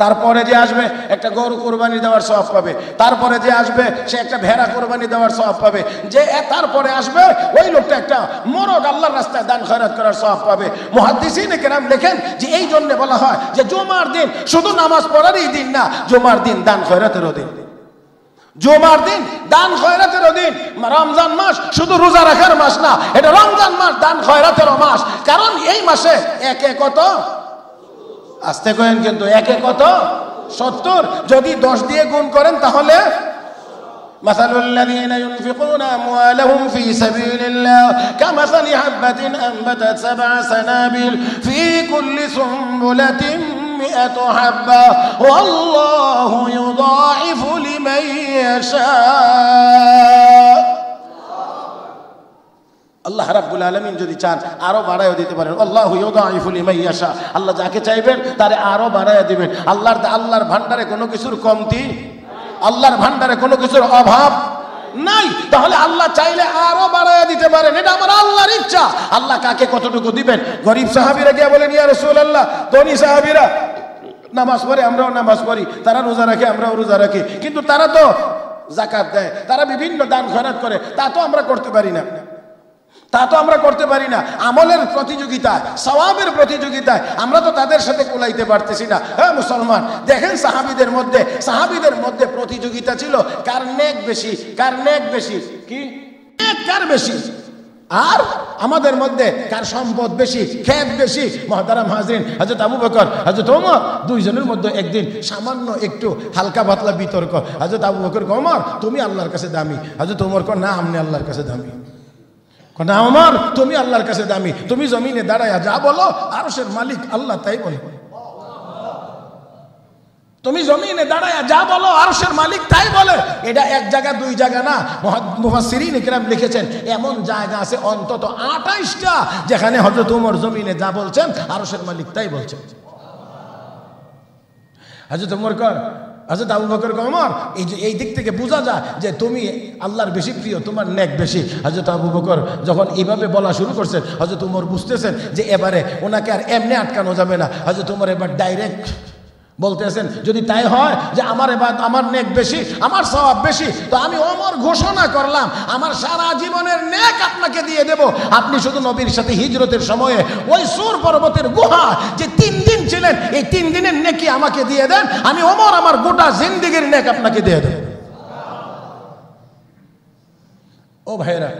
তারপরে যে আসবে একটা গরু কোরবানি দেওয়ার সওয়াব পাবে। তারপরে যে আসবে সে একটা ভেড়া কোরবানি দেওয়ার সওয়াব পাবে। যে তারপরে আসবে ওই লোকটা একটা মোরগ আল্লাহর রাস্তায় দান খয়রাত করার সওয়াব পাবে। মুহাদ্দিসিনে কেরাম লেখেন যে এই জন্য বলা হয় যে জুমার দিন শুধু নামাজ পড়ারই দিন না, জুমার দিন দান খয়রাতেরও দিন। জুমার দিন দান খয়রাতেরও দিন। রমজান মাস শুধু রোজা রাখার মাস না, এটা রমজান মাস দান খয়রাতেরও মাস। কারণ এই মাসে একে কত, আসতে করেন কিন্তু, একে কত 70, যদি 10 দিয়ে গুণ করেন তাহলে মাসালুল লাযীনা ইউনফিকুনা আমওয়ালাহুম ফী সাবিলিল্লাহ কামাসালি হাববাতিন আনবাতাত 7 সানাবিল ফী কুল্লি সুনবুলাতিন 100 হাব্বা ওয়াল্লাহু ইউদাঈফু লিমান ইয়াশা। আল্লাহ রাব্বুল আলামিন যদি চান আরো বাড়ায়ও দিতে পারেন। আল্লাহু ইউদাঈফু লিমান ইয়াশা, আল্লাহ যাকে চাইবেন তারে আরো বাড়ায় দিবেন। আল্লাহর ভান্ডারে কোনো কিছুর কমতি, আল্লাহর ভান্ডারে কোনো কিছুর অভাব নাই। তাহলে আল্লাহ চাইলে আরো বাড়ায় দিতে পারেন, এটা আমার আল্লাহর ইচ্ছা। আল্লাহ কাকে কতটুকু দিবেন? গরিব সাহাবীরা গিয়ে বলেন, ইয়া রাসূলুল্লাহ, ধনী সাহাবীরা নামাজ পড়ে, আমরাও নামাজ পড়ি, তারা রোজা রাখে, আমরাও রোজা রাখি, কিন্তু তারা তো যাকাত দেয়, তারা বিভিন্ন দান খয়রাত করে, তা তো আমরা করতে পারি না। আমলের প্রতিযোগিতায়, সওয়াবের প্রতিযোগিতায় আমরা তো তাদের সাথে কুলাইতে পারতেছি না। হ্যাঁ মুসলমান, দেখেন সাহাবীদের মধ্যে প্রতিযোগিতা ছিল কার নেক বেশি, কি কার বেশি, আর আমাদের মধ্যে কার সম্পদ বেশি, খেত বেশি। মুহতারাম হাজরিন, হযরত আবু বকর, হযরত ওমর, দুইজনের মধ্যে একদিন সামান্য একটু হালকা পাতলা বিতর্ক। হযরত আবু বকর কয়, ওমর তুমি আল্লাহর কাছে দামি। হযরত ওমর কয়, না, আপনি আল্লাহর কাছে দামি। না ওমর, তুমি আল্লাহর কাছে দামি, তুমি জমিনে দাঁড়ায়া যা বলো আরশের মালিক আল্লাহ তাই বলে। তুমি জমিনে দাঁড়ায়া যা বলো আরশের মালিক তাই বলে। এটা এক জায়গা দুই জায়গা না, মুফাসসিরিন কিরাম লিখেছেন এমন জায়গা আছে অন্তত 28টা যেখানে হযরত ওমর জমিনে যা বলছেন আরশের মালিক তাই বলছেন। হযরত ওমর কর, হযরত আবু বকর কয়, ওমর এই দিক থেকে বোঝা যায় যে তুমি আল্লাহর বেশি প্রিয়, তোমার নেক বেশি। হযরত আবু বকর যখন এইভাবে বলা শুরু করছেন, হযরত ওমর বুঝতেছেন যে এবারে ওনাকে আর এমনি আটকানো যাবে না। হযরত ওমর এবার ডাইরেক্ট বলতেছেন, যদি তাই হয় যে আমার নেক বেশি, আমার সওয়াব বেশি, তো আমি ওমর ঘোষণা করলাম আমার সারা জীবনের নেক আপনাকে দিয়ে দেব। আপনি শুধু নবীর সাথে হিজরতের সময়ে ওই সূর পর্বতের গুহা যে 3 দিন ছিলেন, এই 3 দিনের নেকি আমাকে দিয়ে দেন, আমি ওমর আমার গোটা জিন্দেগীর নেক আপনাকে দিয়ে দেব। ও ভাইরা,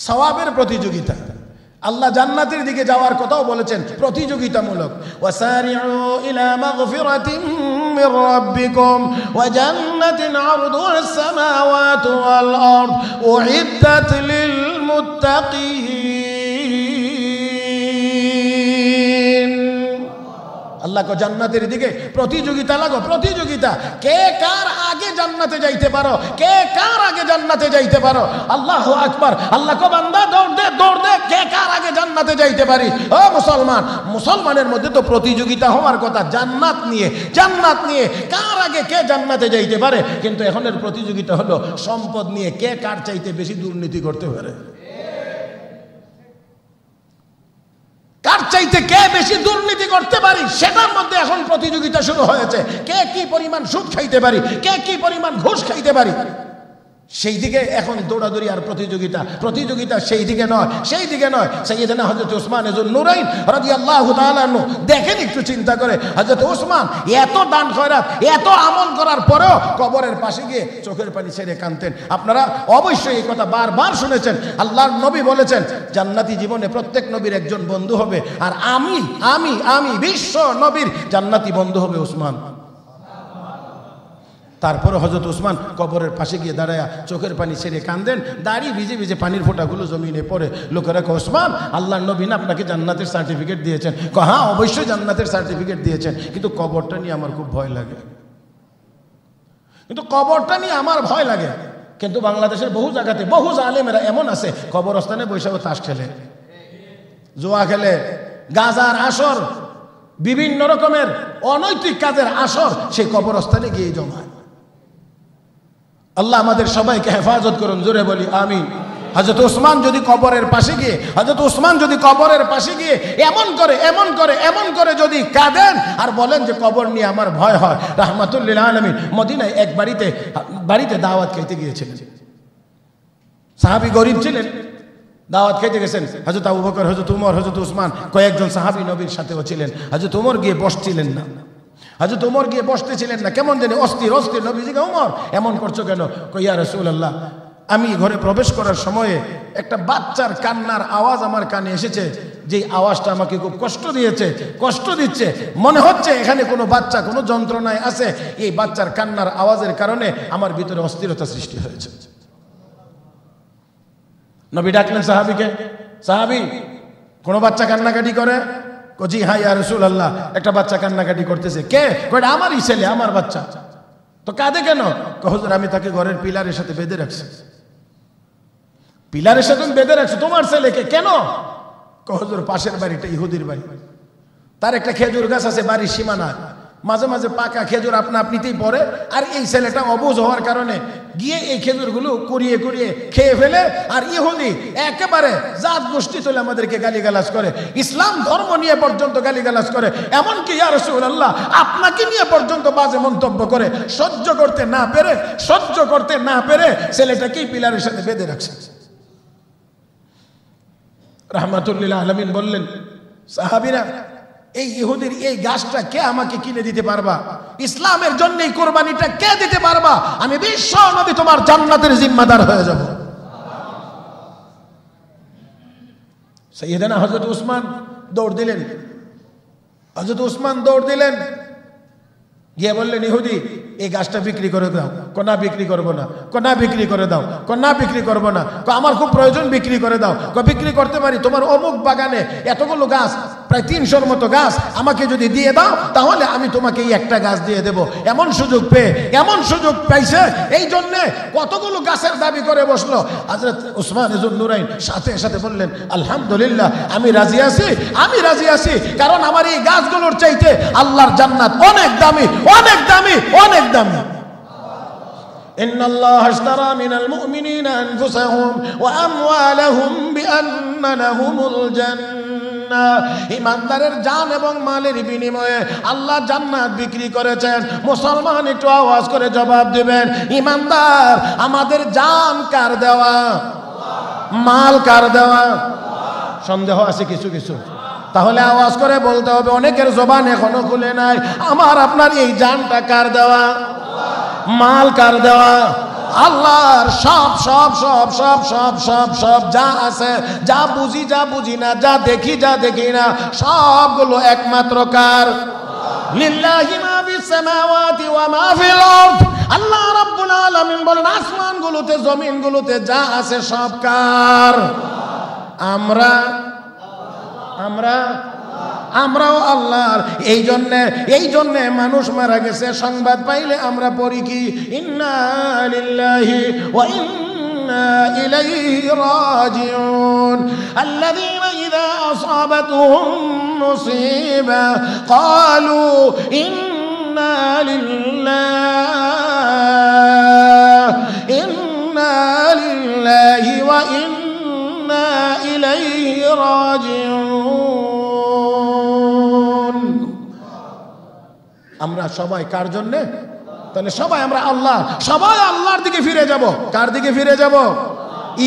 সওয়াবের প্রতিযোগিতা। আল্লাহ জান্নাতের দিকে যাওয়ার কথাও বলেছেন প্রতিযোগিতামূলক। ওয়াসারিউ ইলা মাগফিরাতিন من ربكم وجنة عرضها السماوات والأرض أعدت للمتقين আল্লাহ কো জান্নাতের দিকে প্রতিযোগিতা লাগো, প্রতিযোগিতা, কে কার আগে জান্নাতে যাইতে পারো, কে কার আগে জান্নাতে যাইতে পারো। আল্লাহু আকবার। আল্লাহ কো বান্দা দৌড় দে, দৌড় দে, কে কার আগে জান্নাতে যাইতে পারি। ও মুসলমান, মুসলমানের মধ্যে তো প্রতিযোগিতা হওয়ার কথা জান্নাত নিয়ে, জান্নাত নিয়ে কার আগে কে জান্নাতে যাইতে পারে। কিন্তু এখনের প্রতিযোগিতা হলো সম্পদ নিয়ে, কে কার চাইতে বেশি দুর্নীতি করতে পারে, কার চাইতে কে বেশি দুর্নীতি করতে পারি, সেটার মধ্যে এখন প্রতিযোগিতা শুরু হয়েছে। কে কি পরিমাণ সুদ খাইতে পারি, কে কি পরিমাণ ঘুষ খাইতে পারি, সেই দিকে এখন দৌড়াদৌড়ি আর প্রতিযোগিতা। প্রতিযোগিতা সেই দিকে নয়, সেই দিকে নয়। সাইয়েদনা হযরত ওসমান ইবনে নুরাইন রাদিয়াল্লাহু তাআলা আনহু, দেখেন একটু চিন্তা করে, হযরত ওসমান এত দান খয়রাত, এত আমল করার পরেও কবরের পাশে গিয়ে চোখের পানি ছেড়ে কাঁদতেন। আপনারা অবশ্যই এই কথা বারবার শুনেছেন। আল্লাহর নবী বলেছেন জান্নাতি জীবনে প্রত্যেক নবীর একজন বন্ধু হবে, আর আমি আমি আমি বিশ্ব নবীর জান্নাতি বন্ধু হবে ওসমান। তারপরে হযরত ওসমান কবরের পাশে গিয়ে দাঁড়ায়া চোখের পানি ছেড়ে কাঁদেন, দাড়ি ভিজে ভিজে পানির ফোঁটাগুলো জমিনে পড়ে। লোকেরা কয় ওসমান, আল্লাহর নবী না আপনাকে জান্নাতের সার্টিফিকেট দিয়েছেন? হ্যাঁ অবশ্যই জান্নাতের সার্টিফিকেট দিয়েছেন, কিন্তু কবরটা নিয়ে আমার খুব ভয় লাগে, কিন্তু কবরটা নিয়ে আমার ভয় লাগে। কিন্তু বাংলাদেশের বহু জায়গাতে বহু জালেমেরা এমন আছে, কবরস্থানে বৈশাখ তাস খেলে, জুয়া খেলে, গাজার আসর, বিভিন্ন রকমের অনৈতিক কাজের আসর সেই কবরস্থানে গিয়ে জমায়। আল্লাহ আমাদের সবাইকে হেফাজত করুন, জোরে বলি আমিন। হযরত ওসমান যদি কবরের পাশে গিয়ে, হযরত ওসমান যদি কবরের পাশে গিয়ে এমন করে এমন করে এমন করে যদি কাঁদেন আর বলেন যে কবর নিয়ে আমার ভয় হয়। রাহমাতুল লিল আলামিন মদিনায় এক বাড়িতে দাওয়াত খেতে গিয়েছিলেন। সাহাবী গরিব ছিলেন, দাওয়াত খেতে গেছেন। হযরত আবু বকর, হযরত উমর, হযরত ওসমান, কয়েকজন সাহাবী নবীর সাথেও ছিলেন। হযরত উমর গিয়ে বসছিলেন না, হযরত উমর গিয়ে বসতেছিলেন না, কেমন জানি অস্থির অস্থির। নবীজিকে, উমর এমন করছো কেন? কই ইয়া রাসূলুল্লাহ, আমি ঘরে প্রবেশ করার সময়ে একটা বাচ্চার কান্নার আওয়াজ আমার কানে এসেছে, যে আওয়াজটা আমাকে খুব কষ্ট দিয়েছে, কষ্ট দিচ্ছে। মনে হচ্ছে এখানে কোনো বাচ্চা কোনো যন্ত্রণায় আছে, এই বাচ্চার কান্নার আওয়াজের কারণে আমার ভিতরে অস্থিরতা সৃষ্টি হয়েছে। নবী ডাকলেন সাহাবীকে, সাহাবী কোনো বাচ্চা কান্নাকাটি করে? জি হ্যাঁ ইয়া রাসূলুল্লাহ, একটা বাচ্চা কান্নাকাটি করতেছে। কে? কয়টা আমারই ছেলে, আমার বাচ্চা। তো কাঁদে কেন? হুজুর আমি তাকে ঘরের পিলারের সাথে বেঁধে রাখছি। পিলারের সাথে বেঁধে রাখছো তোমার ছেলেকে কেন? হুজুর পাশের বাড়িটা ইহুদির বাড়ি, তার একটা খেজুর গাছ আছে বাড়ির সীমানায়, মাঝে মাঝে পাকা খেজুর আপনা আপনিতেই পড়ে, আর এই ছেলেটা অবুঝ হওয়ার কারণে গিয়ে এই খেজুরগুলো কুড়িয়ে কুড়িয়ে খেয়ে ফেলে। আর ইহুদি একেবারে জাত গোষ্ঠী চলে আমাদেরকে গালিগালাজ করে, ইসলাম ধর্ম নিয়ে পর্যন্ত গালিগালাজ করে, এমনকি ইয়া রাসূলুল্লাহ আপনাকে নিয়ে পর্যন্ত বাজে মন্তব্য করে। সহ্য করতে না পেরে ছেলেটাকেই পিলারের সাথে বেঁধে রাখছে। রাহমাতুল লিল আলামিন বললেন, সাহাবীরা এই ইহুদির এই গাছটা কে আমাকে কিনে দিতে পারবা? ইসলামের জন্য এই কোরবানিটা কে দিতে পারবা? আমি বিশ্ব নবী তোমার জান্নাতের জিম্মাদার হয়ে যাব। সাইয়েদনা হযরত ওসমান দৌড় দিলেন, হযরত ওসমান দৌড় দিলেন, গিয়ে বললেন ইহুদি এই গাছটা বিক্রি করে দাও। কোনা বিক্রি করবো না। কোনা বিক্রি করে দাও। কোনা বিক্রি করবো না। আমার খুব প্রয়োজন, বিক্রি করে দাও। বিক্রি করতে পারি, তোমার অমুক বাগানে এতগুলো গাছ, প্রায় 300-র মতো গাছ আমাকে যদি দিয়ে দাও তাহলে আমি তোমাকে এই একটা গাছ দিয়ে দেব। এমন সুযোগ পাইছে, এই জন্যে কতগুলো গাছের দাবি করে বসলো। হযরত ওসমান ইবনে নুরাইন সাথে সাথে বললেন আলহামদুলিল্লাহ, আমি রাজি আছি, কারণ আমার এই গাছগুলোর চাইতে আল্লাহর জান্নাত অনেক দামি, অনেক দামি, অনেক দামি। ইন্নাল্লাহা আশতারা মিনাল মুমিনিনা আনফুসাহুম ওয়া আমওয়ালাহুম বিআন্না লাহুমুল জান্নাহ। ঈমানদারের জান এবং মালের বিনিময়ে আল্লাহ জান্নাত বিক্রি করেছেন। মুসলমান একটু আওয়াজ করে জবাব দিবেন, ঈমানদার আমাদের জান কার দেওয়া, মাল কার দেওয়া? সন্দেহ আছে কিছু কিছু, তাহলে আওয়াজ করে বলতে হবে, অনেকের জবান এখনো খুলে নাই, আমার আপনার এই জানটা কার দেওয়া, মাল কার দেওয়া? আল্লাহর। সব সব সব সব সব সব সব যা আছে, যা বুঝি যা বুঝি না, যা দেখি যা দেখি না, সবগুলো একমাত্র কার? লিল্লাহি মা ফিস সামাওয়াতি ওয়া মা ফিল আরদ, আল্লাহ রাব্বুল আলামিন বলেন আসমানগুলোতে জমিনগুলোতে যা আছে সব কার? আমরাও আল্লাহর। এই জন্যে মানুষ মারা গেছে সংবাদ পাইলে আমরা পড়ি কি ইন্না লিল্লাহি ওয়া ইন্না ইলাইহি রাজিউন। আল্লাযীনা ইযা আসাবাতুহুম মুসিবা ক্বালু ইন্না লিল্লাহি ওয়া ইন্না ইলাইহি রাজিউন। আমরা সবাই কার জন্যে? তাহলে সবাই আমরা আল্লাহ, সবাই আল্লাহর দিকে ফিরে যাব। কার দিকে ফিরে যাব?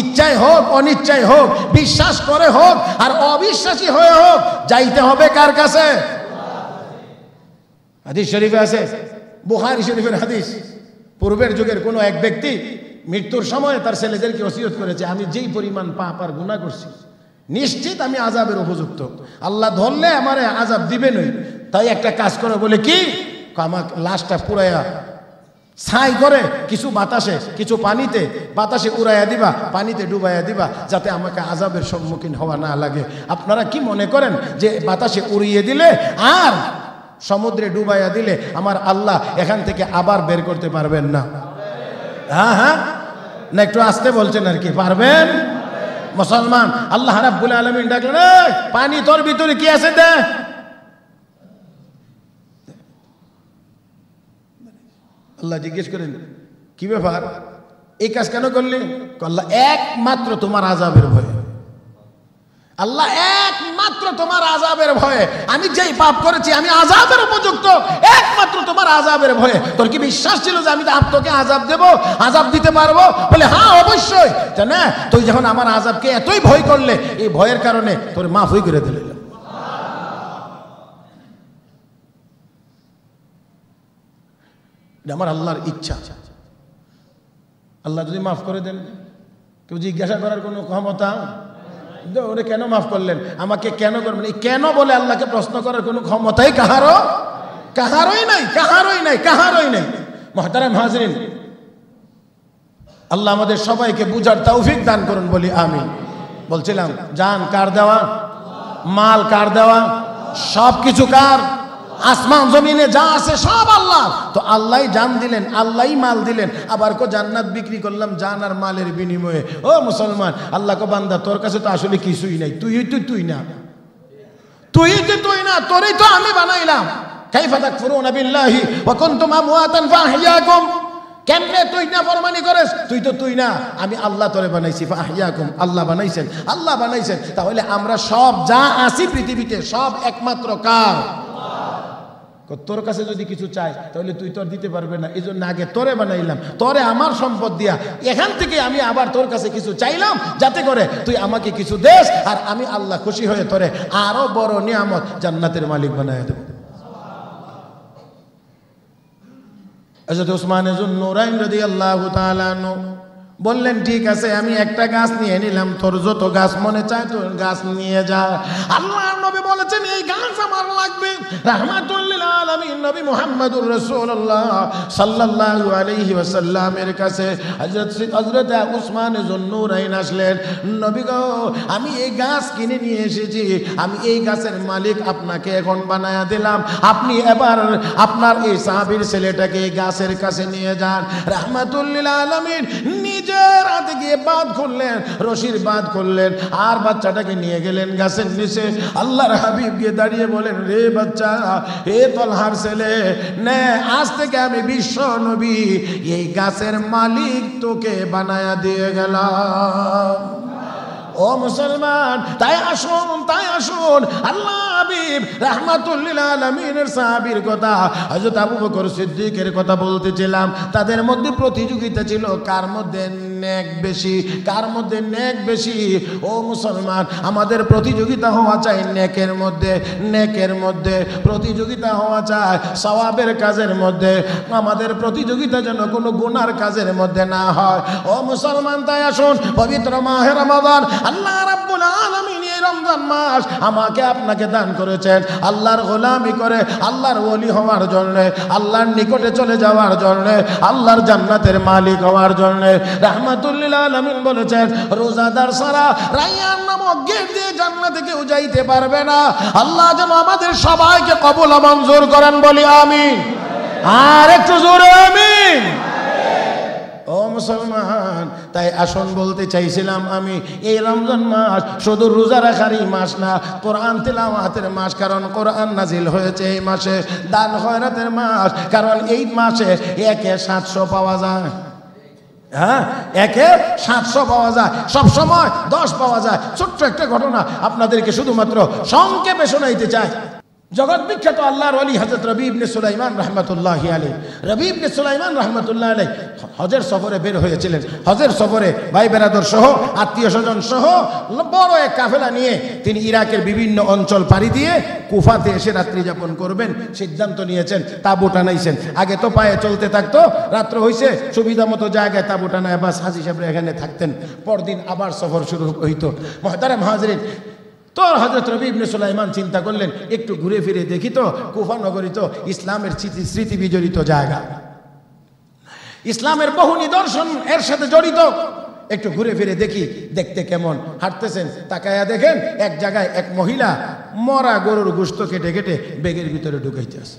ইচ্ছায় হোক অনিচ্ছায় হোক, বিশ্বাস করে হোক আর অবিশ্বাসী হয়ে হোক, যাইতে হবে কার কাছে? হাদিস শরীফে আছে, বুখারী শরীফের হাদিস, পূর্বের যুগের কোনো এক ব্যক্তি মৃত্যুর সময় তার ছেলেদেরকে ওসিয়ত করেছে, আমি যেই পরিমাণ পাপ আর গুনাহ করছি নিশ্চিত আমি আযাবের উপযুক্ত, আল্লাহ ধরলে আমারে আযাব দিবেনই, তাই একটা কাজ করে। বলে কি? আমার লাশটা পুরাইয়া ছাই করে কিছু বাতাসে কিছু পানিতে, বাতাসে উড়াইয়া দিবা, পানিতে ডুবাইয়া দিবা, যাতে আমাকে আযাবের সম্মুখীন হওয়া না লাগে। আপনারা কি মনে করেন যে বাতাসে উড়িয়ে দিলে আর সমুদ্রে ডুবাইয়া দিলে আমার আল্লাহ এখান থেকে আবার বের করতে পারবেন না? হ্যাঁ না, একটু আসতে বলছেন আর কি, পারবেন? মুসলমান, আল্লাহ রাব্বুল আলামিন ডাকলেন, পানি তোর ভিতরে কি আছে দে। আল্লাহ জিজ্ঞেস করেন কি ব্যাপার, এই কাজ কেন করলি? আল্লাহ একমাত্র তোমার আযাবের ভয়ে, আল্লাহ একমাত্র তোমার আযাবের ভয়ে, আমি যেই পাপ করেছি আমি আযাবের উপযুক্ত, একমাত্র তোমার আযাবের ভয়ে। তোর কি বিশ্বাস ছিল যে আমি তোকে আযাব দেব, আযাব দিতে পারবো? বলে হ্যাঁ অবশ্যই। না, তুই যখন আমার আযাবকে এতই ভয় করলে, এই ভয়ের কারণে তোর মাফই করে দিলে। আমার আল্লাহর ইচ্ছা, আল্লাহ যদি মাফ করে দেন, কেউ জিজ্ঞাসা করার কোনো ক্ষমতা? ওরে কেন মাফ করলেন, আমাকে কেন করবেন, এই কেন বলে আল্লাহকে প্রশ্ন করার কোনো ক্ষমতাই কাহারই নাই। মুহতারাম হাজরিন, আল্লাহ আমাদের সবাইকে বুঝার তৌফিক দান করুন, বলি আমিন। বলছিলাম জান কার দেওয়া, মাল কার দেওয়া, সব কিছু কার? আসমান জমিনে যা আছে সব আল্লাহ। তো আল্লাহই জান দিলেন, আল্লাহই মাল দিলেন, আবার কো জান্নাত বিক্রি করলাম জান আর মালের বিনিময়ে। ও মুসলমান, আল্লাহ কো বান্দা তোর কাছে তো আসলে কিছুই নাই, তুই না, তোরই তো আমি বানাইলাম। কাইফা তাকফুরুনা বিল্লাহি ওয়া কুনতুম আমওয়াতান ফাআহইয়াকুম। কেমনে তুই না ফরমানি করিস? তুই না, আমি আল্লাহ তোরে বানাইছি। ফাআহইয়াকুম, আল্লাহ বানাইছেন। তাহলে আমরা সব যা আছি পৃথিবীতে সব একমাত্র কার? তোর কাছে যদি কিছু চাই তাহলে তুই তোর দিতে পারবে না, এই জন্য আগে তোরে বানাইলাম, তোরে আমার সম্পদ দিয়া এখান থেকে আমি আবার তোর কাছে কিছু চাইলাম, যাতে করে তুই আমাকে কিছু দেস আর আমি আল্লাহ খুশি হয়ে তোরে আরো বড় নিয়ামত জান্নাতের মালিক বানায় দেব। হযরত উসমান যুন্নুরাইন রাদিয়াল্লাহু তাআলা আনহু বললেন ঠিক আছে, আমি একটা গাছ নিয়ে নিলাম, তোর যত গাছ মনে চায় তোর গাছ নিয়ে যা। আল্লাহর নবী বলেছেন এই গাছ আমার লাগবে। রাহমাতুল লিল আলামিন নবী মুহাম্মদুর রাসূলুল্লাহ সাল্লাল্লাহু আলাইহি ওয়াসাল্লামের কাছে হযরত উসমান যুন্নুরাইন আসলেন, নবী গো আমি এই গাছ কিনে নিয়ে এসেছি, আমি এই গাছের মালিক আপনাকে এখন বানায়া দিলাম, আপনি এবার আপনার এই সাহাবীর ছেলেটাকে এই গাছের কাছে নিয়ে যান। রাহমাতুল লিল আলামিন নিজের হাতে গিয়ে বাঁধ করলেন, রশির বাঁধ করলেন আর বাচ্চাটাকে নিয়ে গেলেন গাছের নিচে। আল্লাহর হাবিব গিয়ে দাঁড়িয়ে বলেন, রে বাচ্চা, হে তলহার ছেলে, নে আজ থেকে আমি বিশ্ব নবী এই গাছের মালিক তোকে বানায়া দিয়ে গেলাম। ও মুসলমান, তাই আসুন আল্লাহ হাবিব রাহমাতুল লিল আলামিনের সাহাবীর কথা, হযরত আবু বকর সিদ্দিকের কথা বলতেছিলাম। তাদের মধ্যে প্রতিযোগিতা ছিল কার মধ্যে নেক বেশি। ও মুসলমান, আমাদের প্রতিযোগিতা হওয়া চাই নেকের মধ্যে প্রতিযোগিতা হওয়া চাই, সওয়াবের কাজের মধ্যে। আমাদের প্রতিযোগিতা যেন কোনো গুনার কাজের মধ্যে না হয়। ও মুসলমান, তাই আসুন পবিত্র মাহে রমাদান আল্লাহ রাব্বুল আলামিন এই রমজান মাস আমাকে আপনাকে দান করেছেন আল্লাহর গোলামি করে আল্লাহর ওলি হওয়ার জন্য, আল্লাহর নিকটে চলে যাওয়ার জন্য, আল্লাহর জান্নাতের মালিক হওয়ার জন্য। রাহমাতুল লিল আলামিন বলেছেন রোজাদার ছাড়া রায়্যান নামক গেট দিয়ে জান্নাতে কেউ যাইতে পারবে না। আল্লাহ যেন আমাদের সবাইকে কবুল ও মঞ্জুর করেন, বলি আমিন। আর একটু জোরে আমিন। ও মুসলমান, তাই আসন বলতে চাইছিলাম আমি, এই রমজান মাস শুধু রোজা রাখারই মাস না, কোরআন তিলাওয়াতের মাস, কারণ কোরআন নাজিল হয়েছে এই মাসে। দান খয়রাতের মাস, কারণ এই মাসে একে 700 পাওয়া যায়। হ্যাঁ, একে 700 পাওয়া যায়, সবসময় 10 পাওয়া যায়। ছোট্ট একটা ঘটনা আপনাদেরকে শুধুমাত্র সংক্ষেপে শোনাইতে চাই। জগৎ বিখ্যাত আল্লাহর ওলি হযরত রবি ইবনে সুলাইমান রাহমাতুল্লাহি আলাইহি, রবি ইবনে সুলাইমান রাহমাতুল্লাহি আলাইহি হজের সফরে বের হয়েছিলেন। হজের সফরে ভাই বেরাদর সহ, আত্মীয় স্বজন সহ বড় এক কাফেলা নিয়ে তিনি ইরাকের বিভিন্ন অঞ্চল পাড়ি দিয়ে কুফাতে এসে রাত্রি যাপন করবেন সিদ্ধান্ত নিয়েছেন। তাঁবু টানাইছেন। আগে তো পায়ে চলতে থাকতো, রাত্র হইছে সুবিধা মতো জায়গায় তাঁবু টানায় বাস হাজি সাহেব এখানে থাকতেন। পরদিন আবার সফর শুরু হইতো। মুহতারাম হাজরিন, তো হযরত রবি ইবনে সুলাইমান চিন্তা করলেন একটু ঘুরে ফিরে দেখি তো, কুফা নগরী তো ইসলামের স্মৃতি বিজড়িত জায়গা, ইসলামের বহু নিদর্শন এর সাথে জড়িত, একটু ঘুরে ফিরে দেখি। দেখতে কেমন হাঁটতেছেন, তাকায়া দেখেন এক জায়গায় এক মহিলা মরা গরুর গোশত কেটে কেটে ব্যাগের ভিতরে ঢুকাইতে আছে।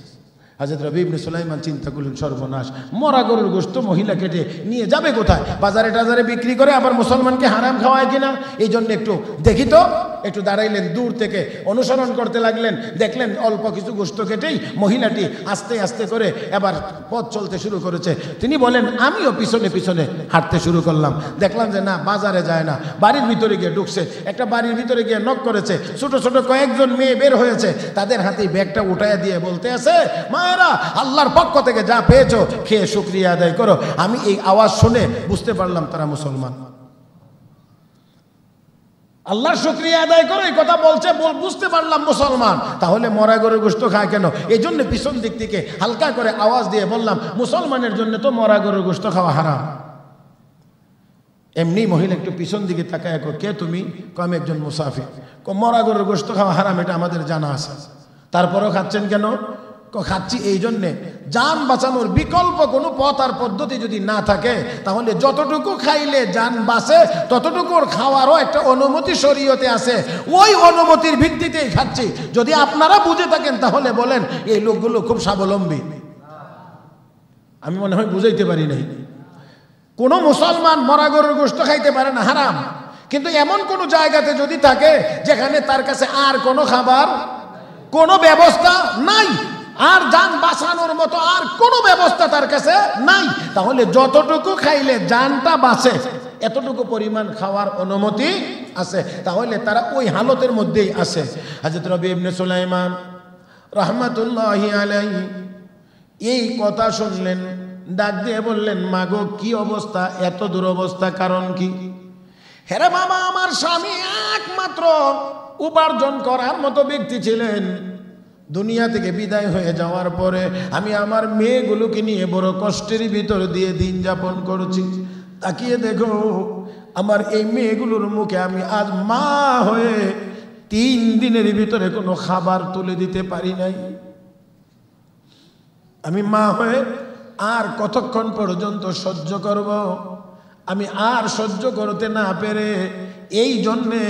হযরত রবি ইবনে সুলাইমান চিন্তা করলেন সর্বনাশ, মরা গরুর গোশত মহিলা কেটে নিয়ে যাবে কোথায়? বাজারে টাজারে বিক্রি করে আবার মুসলমানকে হারাম খাওয়ায় কিনা, এই জন্য একটু দেখি তো। একটু দাঁড়াইলেন, দূর থেকে অনুসরণ করতে লাগলেন। দেখলেন অল্প কিছু গোশত কেটেই মহিলাটি আস্তে আস্তে করে এবার পথ চলতে শুরু করেছে। তিনি বলেন আমিও পিছনে পিছনে হাঁটতে শুরু করলাম। দেখলাম যে না, বাজারে যায় না, বাড়ির ভিতরে গিয়ে ঢুকছে। একটা বাড়ির ভিতরে গিয়ে নক করেছে। ছোট ছোট কয়েকজন মেয়ে বের হয়েছে, তাদের হাতে ব্যাগটা উঠাইয়া দিয়ে বলতে আছে, মায়েরা আল্লাহর পক্ষ থেকে যা পেয়েছো খেয়ে শুকরিয়া আদায় করো। আমি এই আওয়াজ শুনে বুঝতে পারলাম তারা মুসলমান। আল্লাহর শুকরিয়া আদায় করো এই কথা বলছে, বুঝতে পারলাম মুসলমান। তাহলে মরা গরুর গোশত খায় কেন? এই জন্য পিছন দিক থেকে হালকা করে আওয়াজ দিয়ে বললাম, মুসলমানের জন্য তো মরা গরুর গোশত খাওয়া হারাম। এমনি মহিলা একটু পিছন দিকে তাকায়, কে তুমি? আমি একজন মুসাফির। মরা গরুর গোশত খাওয়া হারাম, এটা আমাদের জানা আছে। তারপরও খাচ্ছেন কেন? খাচ্ছি এই জন্যে, জান বাঁচানোর বিকল্প কোনো পথ আর পদ্ধতি যদি না থাকে, তাহলে যতটুকু খাইলে জান বাঁচে ততটুকুর খাওয়ারও একটা অনুমতি শরীয়তে আছে। ওই অনুমতির ভিত্তিতেই খাচ্ছি। যদি আপনারা বুঝে থাকেন তাহলে বলেন এই লোকগুলো খুব স্বাবলম্বী। আমি মনে হয় বুঝাইতে পারি নাই। কোনো মুসলমান মরা গরুর গোশত খাইতে পারে না, হারাম। কিন্তু এমন কোনো জায়গাতে যদি থাকে যেখানে তার কাছে আর কোনো খাবার, কোনো ব্যবস্থা নাই, আর জান বাঁচানোর মতো আর কোনো ব্যবস্থা তার কাছে নাই, তাহলে যতটুকু খাইলে জানটা বাঁচে এতটুকু পরিমাণ খাওয়ার অনুমতি আছে। তাহলে তারা ওই হালতের মধ্যেই আছে। হযরত রবি ইবনে সুলাইমান রাহমাতুল্লাহি আলাইহি এই কথা শুনলেন, ডাক দিয়ে বললেন, মাগো কি অবস্থা, এত দুরবস্থা, কারণ কি? হেরে বাবা, আমার স্বামী একমাত্র উপার্জন করার মতো ব্যক্তি ছিলেন। দুনিয়া থেকে বিদায় হয়ে যাওয়ার পরে আমি আমার মেয়েগুলোকে নিয়ে বড় কষ্টের ভিতর দিয়ে দিন যাপন করছি। তাকিয়ে দেখো, আমার এই মেয়েগুলোর মুখে আমি আজ মা হয়ে 3 দিনের ভিতরে কোনো খাবার তুলে দিতে পারি নাই। আমি মা হয়ে আর কতক্ষণ পর্যন্ত সহ্য করব? আমি আর সহ্য করতে না পেরে এই জন্যে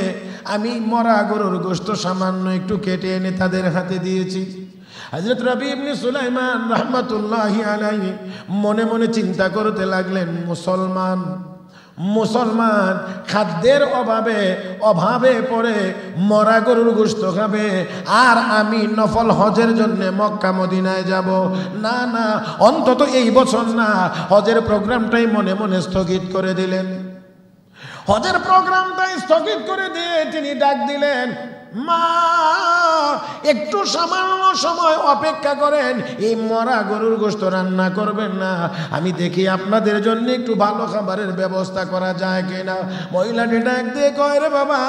আমি মরা গরুর গোশত সামান্য একটু কেটে এনে তাদের হাতে দিয়েছি। হযরত রবি ইবনে সুলাইমান রাহমাতুল্লাহি আলাইহি মনে মনে চিন্তা করতে লাগলেন, মুসলমান খাদ্যের অভাবে পড়ে মরা গরুর গোশত খাবে, আর আমি নফল হজের জন্য মক্কা মদিনায় যাব না, না, অন্তত এই বছর না। হজের প্রোগ্রামটাই মনে মনে স্থগিত করে দিলেন। হজের প্রোগ্রামটাই স্থগিত করে দিয়ে তিনি ডাক দিলেন, মা একটু সামান্য সময় অপেক্ষা করেন, এই মরা গরুর গোশত রান্না করবেন না, আমি দেখি আপনাদের জন্য একটু ভালো খাবারের ব্যবস্থা করা যায় কিনা। মহিলাটি ডাক দিয়ে কয়, রে বাবা,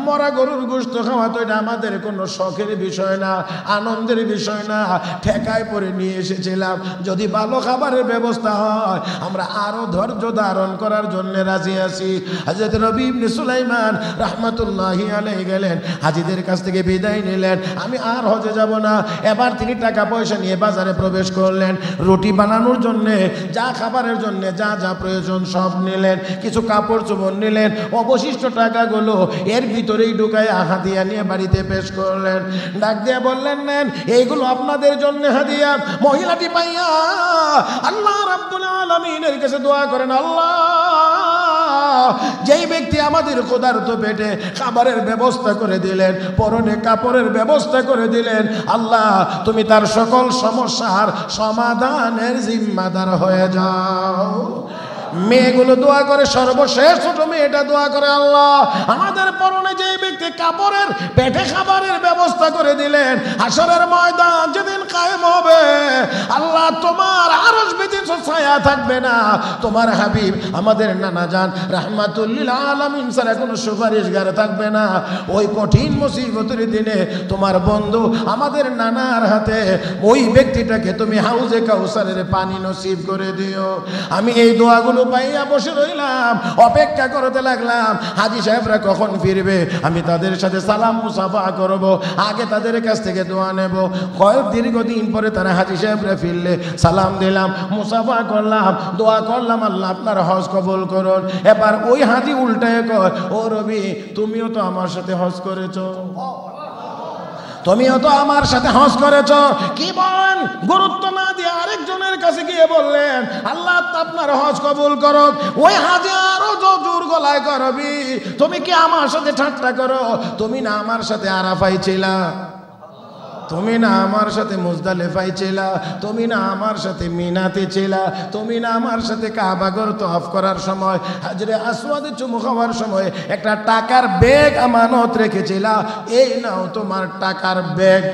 মরা গরুর গোশত খাওয়া তো এটা আমাদের কোনো শখের বিষয় না, আনন্দের বিষয় না, ঠেকায় পরে নিয়ে এসেছিলাম। যদি ভালো খাবারের ব্যবস্থা হয় আমরা আরো ধৈর্য ধারণ করার জন্য রাজি আছি। হযরত রবি ইবনে সুলাইমান রাহমাতুল্লাহি আলাইহি গেলেন, হাজীদের কাছ থেকে বিদায় নিলেন, আমি আর হজে যাব না। এবার তিনি টাকা পয়সা নিয়ে বাজারে প্রবেশ করলেন, রুটি বানানোর জন্য যা খাবারের জন্য যা যা প্রয়োজন সব নিলেন, কিছু কাপড় চোপড় নিলেন, অবশিষ্ট টাকাগুলো এর ভিতরেই ঢুকায় হাদিয়া নিয়ে বাড়িতে পেশ করলেন। ডাক দিয়ে বললেন, নেন, এইগুলো আপনাদের জন্য হাদিয়া। মহিলাটি পাইয়া আল্লাহ রাব্বুল আলামিনের কাছে দোয়া করেন, আল্লাহ, যেই ব্যক্তি আমাদের ক্ষুধার্ত পেটে খাবারের ব্যবস্থা করে দিলেন, পরনে কাপড়ের ব্যবস্থা করে দিলেন, আল্লাহ তুমি তার সকল সমস্যার সমাধানের জিম্মাদার হয়ে যাও। মেয়েগুলো দোয়া করে, সর্বশেষ ছোট মেয়েটা দোয়া করে, আল্লাহ আমাদের পরনে যে ব্যক্তি কাপড়ের পেটে খাবারের ব্যবস্থা করে দিলেন, হাসরের ময়দান যেদিন কায়েম হবে, আল্লাহ তোমার আরশ ব্যতীত ছায়া থাকবে না, তোমার হাবিব আমাদের নানা জান রাহমাতুল লিল আলামিন ছাড়া কোনো সুপারিশগার থাকবে না। ওই কঠিন মুসিবতের দিনে তোমার বন্ধু আমাদের নানার হাতে ওই ব্যক্তিটাকে তুমি হাউজে কাউসারের পানি নসিব করে দিও। আমি এই দোয়াগুলো পাইয়া বসে রইলাম, অপেক্ষা করতে লাগলাম হাজী সাহেবরা কখন ফিরবে, আমি তাদের সাথে সালাম মুসাফা করব, আগে তাদের কাছ থেকে দোয়া নেব। কয়েক দীর্ঘদিন পরে তারা হাজী সাহেবরা ফিরলে সালাম দিলাম, মুসাফা করলাম, দোয়া করলাম, আল্লাহ আপনার হজ কবুল করুন। এবার ওই হাজী উল্টায় কয়, ও রবি, তুমিও তো আমার সাথে হজ করেছো, তুমিও তো আমার সাথে হজ করেছ। কি বলেন? গুরুত্ব না দিয়ে আরেকজনের কাছে গিয়ে বললেন, আল্লাহ আপনার হজ কবুল করো। ওই হাজী আরো জোর গলায় করবি, তুমি কি আমার সাথে ঠাট্টা করো? তুমি না আমার সাথে আরাফায় ছিলা, তুমি না আমার সাথে মুজদালিফায় ছিলা, তুমি না আমার সাথে মিনাতে ছিলা, তুমি না আমার সাথে কাবাগর তওয়াফ করার সময় হাজরে আসওয়াদে চুমু খাওয়ার সময় একটা টাকার ব্যাগ আমানত রেখেছিলা, এই নাও তোমার টাকার ব্যাগ।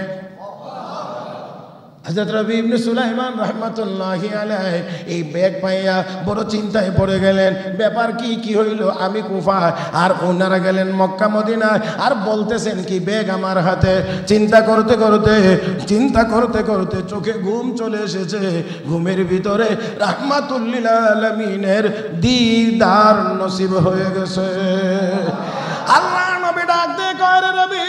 হযরত রবি ইবনে সুলাইমান রাহমাতুল্লাহি আলাইহি এই ব্যাগ পাইয়া বড় চিন্তায় পড়ে গেলেন, ব্যাপার কি হইল? আমি কুফায় আর ওনারা গেলেন মক্কা মদিনায়, আর বলতেছেন কি ব্যাগ আমার হাতে। চিন্তা করতে করতে চোখে ঘুম চলে এসেছে, ঘুমের ভিতরে রাহমাতুল লিল আলামিনের দিদার নসিব হয়ে গেছে। আল্লাহ নবী ডাক দিয়ে কয়, রে রবি,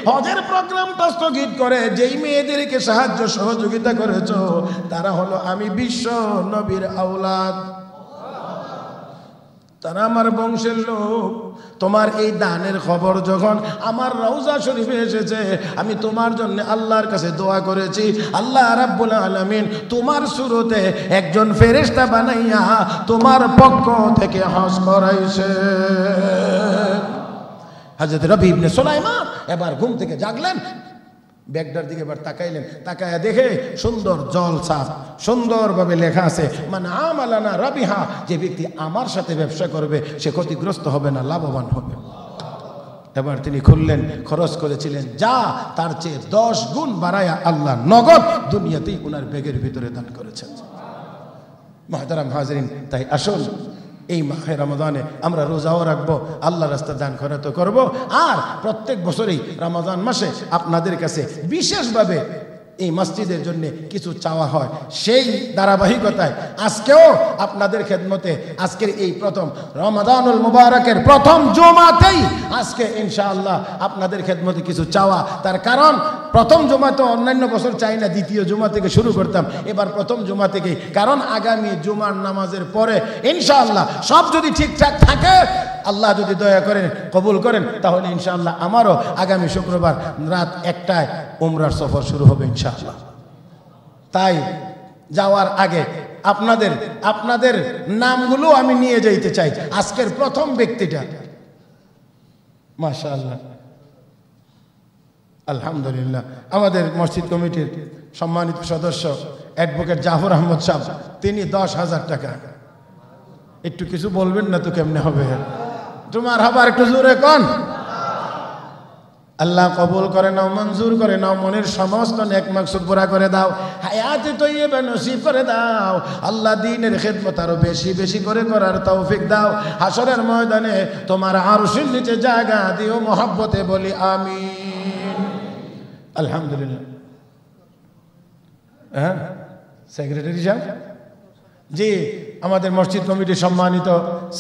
হজের প্রোগ্রামটা স্থগিত করে যেই মেয়েদেরকে সাহায্য সহযোগিতা করেছো তারা হলো আমি বিশ্ব নবীর আওলাদ, তারা আমার বংশের লোক। তোমার এই দানের খবর যখন আমার রওজা শরীফে এসেছে, আমি তোমার জন্য আল্লাহর কাছে দোয়া করেছি, আল্লাহ রাব্বুল আলামিন তোমার সুরতে একজন ফেরেশতা বানাইয়া তোমার পক্ষ থেকে হজ করাইছে। হযরত রবি ইবনে সুলাইমান এবার ঘুম থেকে জাগলেন, ব্যাগটার দিকে এবার তাকাইলেন, তাকায়া দেখে সুন্দর জল ছাপ সুন্দরভাবে লেখা আছে, মানে আমালানা রবিহা, যে ব্যক্তি আমার সাথে ব্যবসা করবে সে ক্ষতিগ্রস্ত হবে না, লাভবান হবে। এবার তিনি খুললেন, খরচ করেছিলেন যা তার চেয়ে 10 গুণ বাড়ায়া আল্লাহ নগদ দুনিয়াতেই ওনার ব্যাগের ভিতরে দান করেছেন। মুহতারাম হাজরিন, তাই আসল এই মাহে রমাদানে আমরা রোজাও রাখবো, আল্লাহ রাস্তায় দান খয়রাত করব, আর প্রত্যেক বছরই রমাদান মাসে আপনাদের কাছে বিশেষভাবে এই মসজিদের জন্য কিছু চাওয়া হয়। সেই ধারাবাহিকতায় আজকেও আপনাদের খেদমতে আজকের এই প্রথম রমাদানুল মুবারকের প্রথম জুমাতেই আজকে ইনশাআল্লাহ আপনাদের খেদমতে কিছু চাওয়া। তার কারণ প্রথম জুমা তো অন্যান্য বছর চাই না, দ্বিতীয় জুমা থেকে শুরু করতাম, এবার প্রথম জুমা থেকেই। কারণ আগামী জুমার নামাজের পরে ইনশাআল্লাহ সব যদি ঠিকঠাক থাকে, আল্লাহ যদি দয়া করেন কবুল করেন, তাহলে ইনশাআল্লাহ আমারও আগামী শুক্রবার রাত 1টায় উমরার সফর শুরু হবে ইনশাআল্লাহ। তাই যাওয়ার আগে আপনাদের নামগুলো আমি নিয়ে যাইতে চাই। আজকের প্রথম ব্যক্তিটা, মাশাআল্লাহ, আলহামদুলিল্লাহ, আমাদের মসজিদ কমিটির সম্মানিত সদস্য অ্যাডভোকেট জাফর আহমদ সাহেব, তিনি 10,000 টাকা। একটু কিছু বলবেন না তো কেমনে হবে? তোমার হাবার একটু জোরে কোন। আল্লাহ কবুল করে নাও, মঞ্জুর করে নাও, মনের সমস্ত নেক মাকসুদ পুরা করে দাও, হায়াতে তৈয়বা নসিব করে দাও। আল্লাহ দ্বীনের খিদমত আরো বেশি বেশি করে করার তৌফিক দাও। হাসরের ময়দানে তোমার আরশের নিচে জায়গা দিও, মহব্বতে বলি আমিন। আলহামদুলিল্লাহ। হ্যাঁ, সেক্রেটারি সাহেব, জি, আমাদের মসজিদ কমিটির সম্মানিত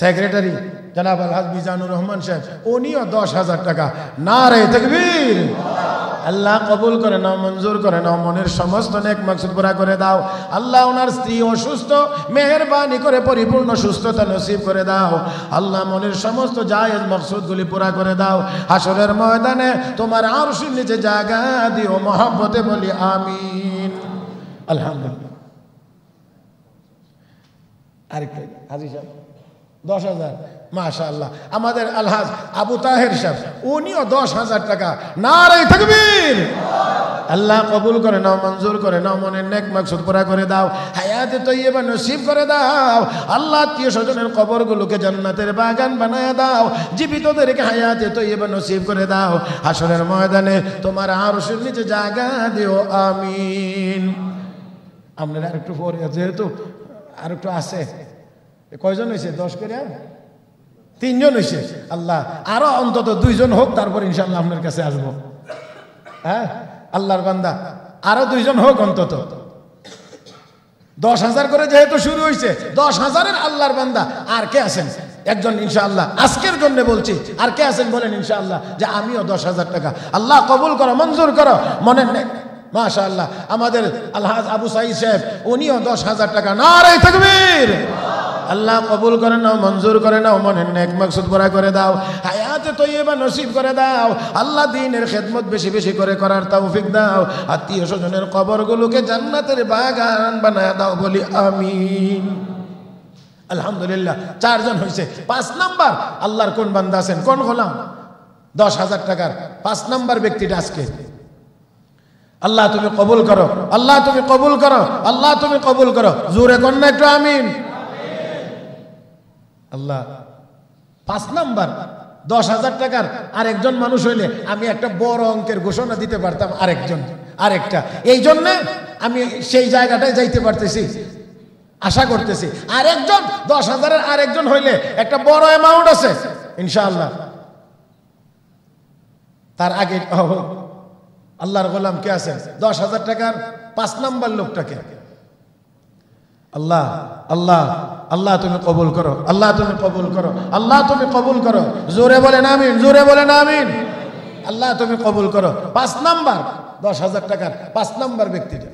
সেক্রেটারি জনাব আলহাজ মিজানুর রহমান সাহেব, উনিও 10,000 টাকা। নারে তাকবীর। আল্লাহ কবুল করে নাও, মঞ্জুর করে নাও, মনের সমস্ত নেক মাকসুদ পুরা করে দাও। আল্লাহ ওনার স্ত্রী অসুস্থ, মেহেরবানি করে পরিপূর্ণ সুস্থতা নসিব করে দাও। আল্লাহ মনের সমস্ত জায়েজ মকসুদগুলি পুরা করে দাও। হাসরের ময়দানে তোমার আরশের নিচে জায়গা দিও, মহব্বতে বলি আমিন। আলহামদুলিল্লাহ। আরেকটা হাজি সাহেব 10,000, মাশাআল্লাহ। আমাদের আলহাজ আবু তাহের সাহেব, উনিও 10,000 টাকা। নারে তাকবীর। আল্লাহ কবুল করে নাও, মঞ্জুর করে নাও, মনের নেক মাকসুদ পুরা করে দাও, হায়াতে তৈয়বা নসিব করে দাও। আল্লাহ আত্মীয় স্বজনের কবরগুলোকে জান্নাতের বাগান বানায় দাও, জীবিতদেরকে হায়াতে তৈয়বা নসিব করে দাও। হাসরের ময়দানে তোমার আরশের নিচে জায়গা দিও, আমিন। আপনারা আরেকটু পরে, যেহেতু আরেকটু আছে, কয়জন হয়েছে? 10 করে 3 জন হয়েছে। আল্লাহ আরো অন্তত 2 জন হোক, তারপর ইনশাআল্লাহ আপনার কাছে আসবো। হ্যাঁ, আল্লাহর বান্দা আরো 2 জন হোক অন্তত। 10,000 করে যেহেতু শুরু হয়েছে, 10,000-এর আল্লাহর বান্দা আর কে আছেন? একজন ইনশাআল্লাহ আজকের জন্য বলছি, আর কে আছেন বলেন ইনশাআল্লাহ, যে আমিও 10,000 টাকা। আল্লাহ কবুল করো, মঞ্জুর করো, মনের নেক। মাশাআল্লাহ। আমাদের আলহাজ আবু সাঈদ সাহেব, উনিও 10,000 টাকা। নারে তাকবীর। আল্লাহ কবুল করে নাও, মঞ্জুর করে নাও, মনের নেক মাকসুদ পুরা করে দাও, হায়াতে তৈয়বা নসিব করে দাও। আল্লাহ দ্বীনের খেদমত বেশি বেশি করে করার তৌফিক দাও। আত্মীয় স্বজনের কবরগুলোকে জান্নাতের বাগান বানায় দাও, বলি আমিন। আলহামদুলিল্লাহ। 4 জন হয়েছে। 5 নাম্বার আল্লাহর কোন বান্দা আছেন, কোন গোলাম? 10,000 টাকার 5 নাম্বার ব্যক্তিটা আজকে। আল্লাহ তুমি কবুল করো, আল্লাহ তুমি কবুল করো, আল্লাহ তুমি কবুল করো। জোরে কন্যা একটু আমিন। আল্লাহ 5 নাম্বার 10,000 টাকার আরেকজন মানুষ হইলে আমি একটা বড় অঙ্কের ঘোষণা দিতে পারতাম। আরেকটা এই জন্য আমি সেই জায়গাটায় যাইতে পারতেছি, আশা করতেছি। আরেকজন 10,000-এর আরেকজন হইলে একটা বড় অ্যামাউন্ট আছে ইনশাআল্লাহ। তার আগে আল্লাহর গোলাম কে আছেন? 10,000 টাকার 5 নাম্বার লোকটাকে আল্লাহ আল্লাহ আল্লাহ তুমি কবুল করো, আল্লাহ তুমি কবুল করো, আল্লাহ তুমি কবুল করো। জোরে বলেন আমিন, জোরে বলেন আমিন। আল্লাহ তুমি কবুল করো। 5 নাম্বার 10,000 টাকার 5 নাম্বার ব্যক্তিটা